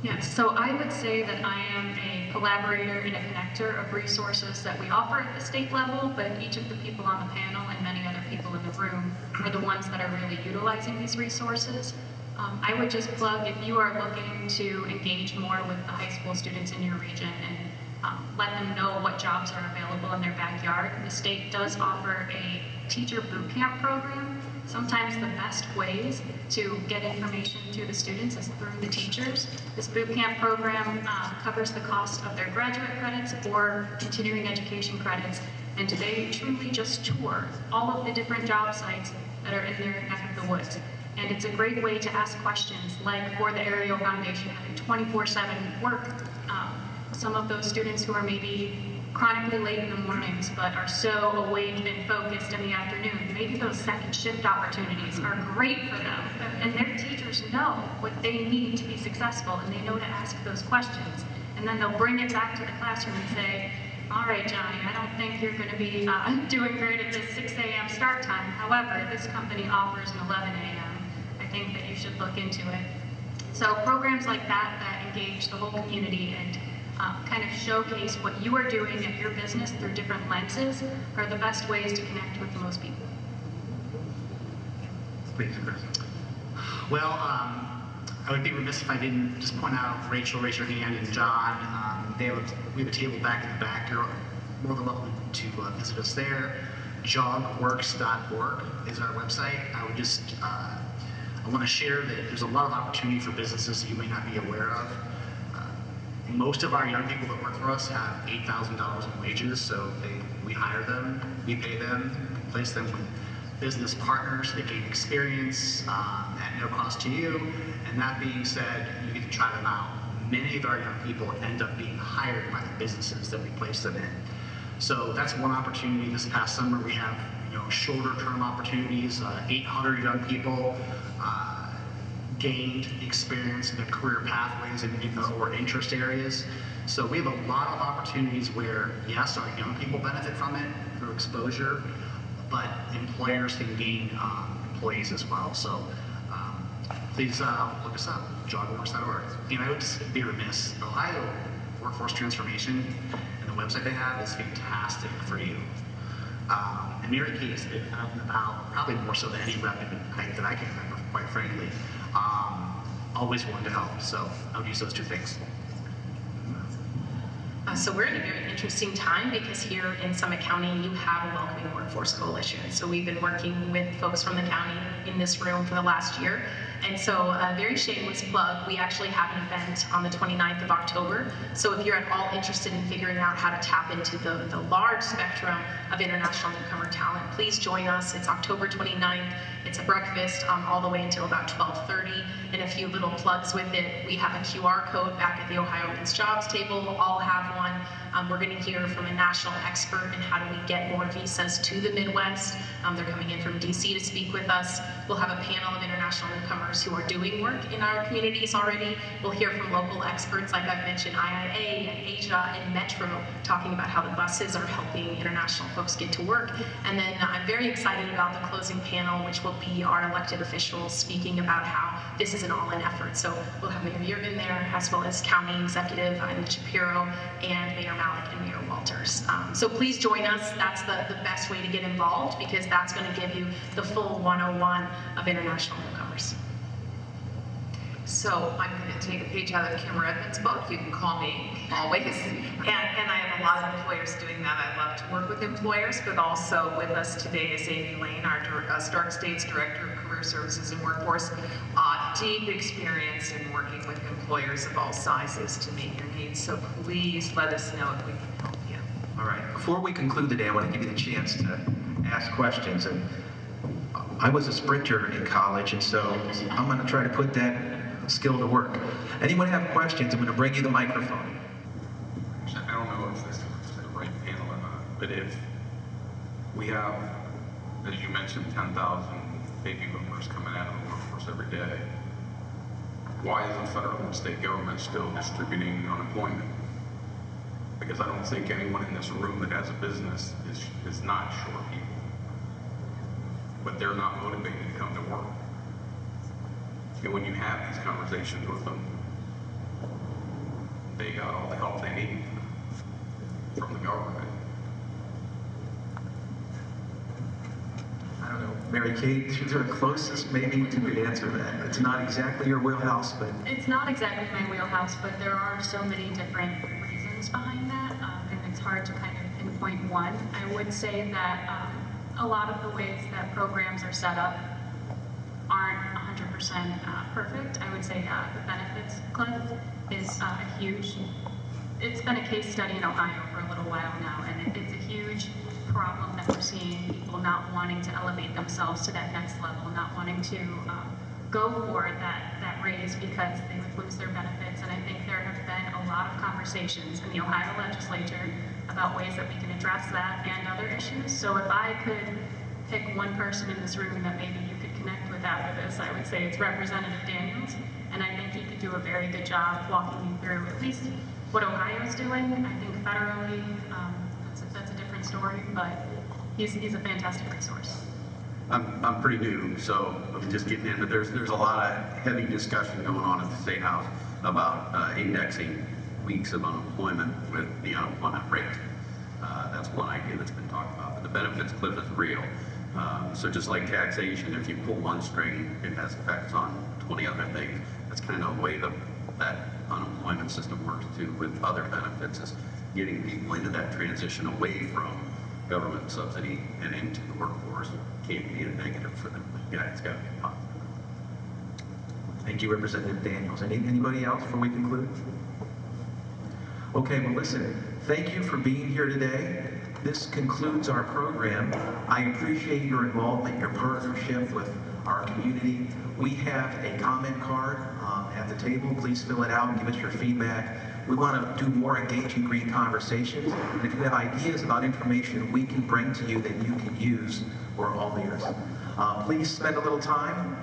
Yes, so I would say that I am a collaborator and a connector of resources that we offer at the state level, but each of the people on the panel and many other people in the room are the ones that are really utilizing these resources. I would just plug, if you are looking to engage more with the high school students in your region and let them know what jobs are available in their backyard, the state does offer a teacher boot camp program. Sometimes the best ways to get information to the students is through the teachers. This boot camp program covers the cost of their graduate credits or continuing education credits, and they truly just tour all of the different job sites that are in their neck of the woods. And it's a great way to ask questions, like for the Ariel Foundation having 24/7 work. Some of those students who are maybe chronically late in the mornings, but are so awake and focused in the afternoon. Maybe those second shift opportunities are great for them, and their teachers know what they need to be successful, and they know to ask those questions. And then they'll bring it back to the classroom and say, all right, Johnny, I don't think you're going to be doing great at this 6 a.m. start time. However, this company offers an 11 a.m. I think that you should look into it. So programs like that engage the whole community and kind of showcase what you are doing at your business through different lenses are the best ways to connect with the most people. Please, Chris. Well, I would be remiss if I didn't just point out Rachel, raise your hand, and John. We have a table back in the back. You're more than welcome to visit us there. Jogworks.org is our website. I would just, I want to share that there's a lot of opportunity for businesses that you may not be aware of. Most of our young people that work for us have $8,000 in wages, so we hire them, we pay them, we place them with business partners. They gain experience at no cost to you. And that being said, you get to try them out. Many of our young people end up being hired by the businesses that we place them in. So that's one opportunity. This past summer, we have shorter term opportunities. 800 young people gained experience in their career pathways or interest areas. So we have a lot of opportunities where, yes, our young people benefit from it through exposure, but employers can gain employees as well. So please look us up, jogworks.org. And I would just be remiss, Ohio Workforce Transformation and the website they have is fantastic for you. And Mary Kate has been out and about, probably more so than any rep that I can remember, quite frankly. Always willing to help, so I would use those two things. So we're in a very interesting time because here in Summit County, you have a welcoming workforce coalition. So we've been working with folks from the county in this room for the last year. And so a very shameless plug, we actually have an event on the 29th of October. So if you're at all interested in figuring out how to tap into the large spectrum of international newcomer talent, please join us. It's October 29th. It's a breakfast all the way until about 12:30, and a few little plugs with it. We have a QR code back at the Ohio Men's Jobs table. All have one. We're going to hear from a national expert in how do we get more visas to the Midwest. They're coming in from DC to speak with us. We'll have a panel of international newcomers who are doing work in our communities already. We'll hear from local experts, like I've mentioned, IIA and Asia and Metro, talking about how the buses are helping international folks get to work. And then I'm very excited about the closing panel, which will be our elected officials speaking about how this is an all-in effort. So we'll have Mayor Yeargin there, as well as County Executive Eileen Shapiro and Mayor Malik and Mayor Walters. So please join us. That's the best way to get involved, because that's going to give you the full 101 of international newcomers. So I'm going to take a page out of Kim Redmond's book. You can call me always. And I have a lot of employers doing that. I love to work with employers, but also with us today is Amy Lane, our Stark State's Director of Career Services and Workforce. Deep experience in working with employers of all sizes to meet your needs. So please let us know if we can help you. All right. Before we conclude the day, I want to give you the chance to ask questions. And I was a sprinter in college, and so I'm going to try to put that skill to work. Anyone have questions? I'm going to bring you the microphone. I don't know if this is the right panel or not, but if we have, as you mentioned, 10,000 baby boomers coming out of the workforce every day, why is the federal and state government still distributing unemployment? Because I don't think anyone in this room that has a business is not short people, but they're not motivated to come to work. And when you have these conversations with them, they got all the help they need from the government. I don't know, Mary Kate, you're the closest maybe to answer that. It's not exactly your wheelhouse, but... It's not exactly my wheelhouse, but there are so many different reasons behind that, and it's hard to kind of pinpoint one. I would say that a lot of the ways that programs are set up aren't 100% perfect. I would say the benefits cliff is huge. It's been a case study in Ohio for a little while now, and it's a huge problem that we're seeing people not wanting to elevate themselves to that next level, not wanting to go for that raise because they would lose their benefits. And I think there have been a lot of conversations in the Ohio legislature about ways that we can address that and other issues. So if I could pick one person in this room that maybe you could connect with after this, I would say it's Representative Daniels, and I think he could do a very good job walking you through at least what Ohio's doing. I think federally, that's a different story, but he's a fantastic resource. I'm pretty new, so I'm just getting in, but there's a lot of heavy discussion going on at the State House about indexing weeks of unemployment with the unemployment rate. That's one idea that's been talked about, but the benefits cliff is real. So just like taxation, if you pull one string, it has effects on 20 other things. That's kind of the way that unemployment system works too with other benefits, is getting people into that transition away from government subsidy and into the workforce. Can't be a negative for them. Yeah, it's got to be positive. Thank you, Representative Daniels. Anybody else before we conclude? Okay, well listen, thank you for being here today. This concludes our program. I appreciate your involvement, your partnership with our community. We have a comment card at the table. Please fill it out and give us your feedback. We want to do more engaging green conversations. And if you have ideas about information we can bring to you that you can use, we're all ears. Please spend a little time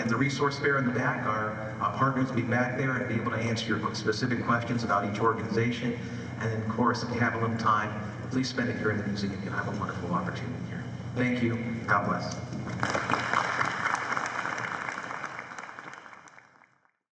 in the resource fair in the back. Our partners will be back there and be able to answer your specific questions about each organization. And then, of course, if you have a little time, please spend it here in the museum. You'll have a wonderful opportunity here. Thank you. God bless.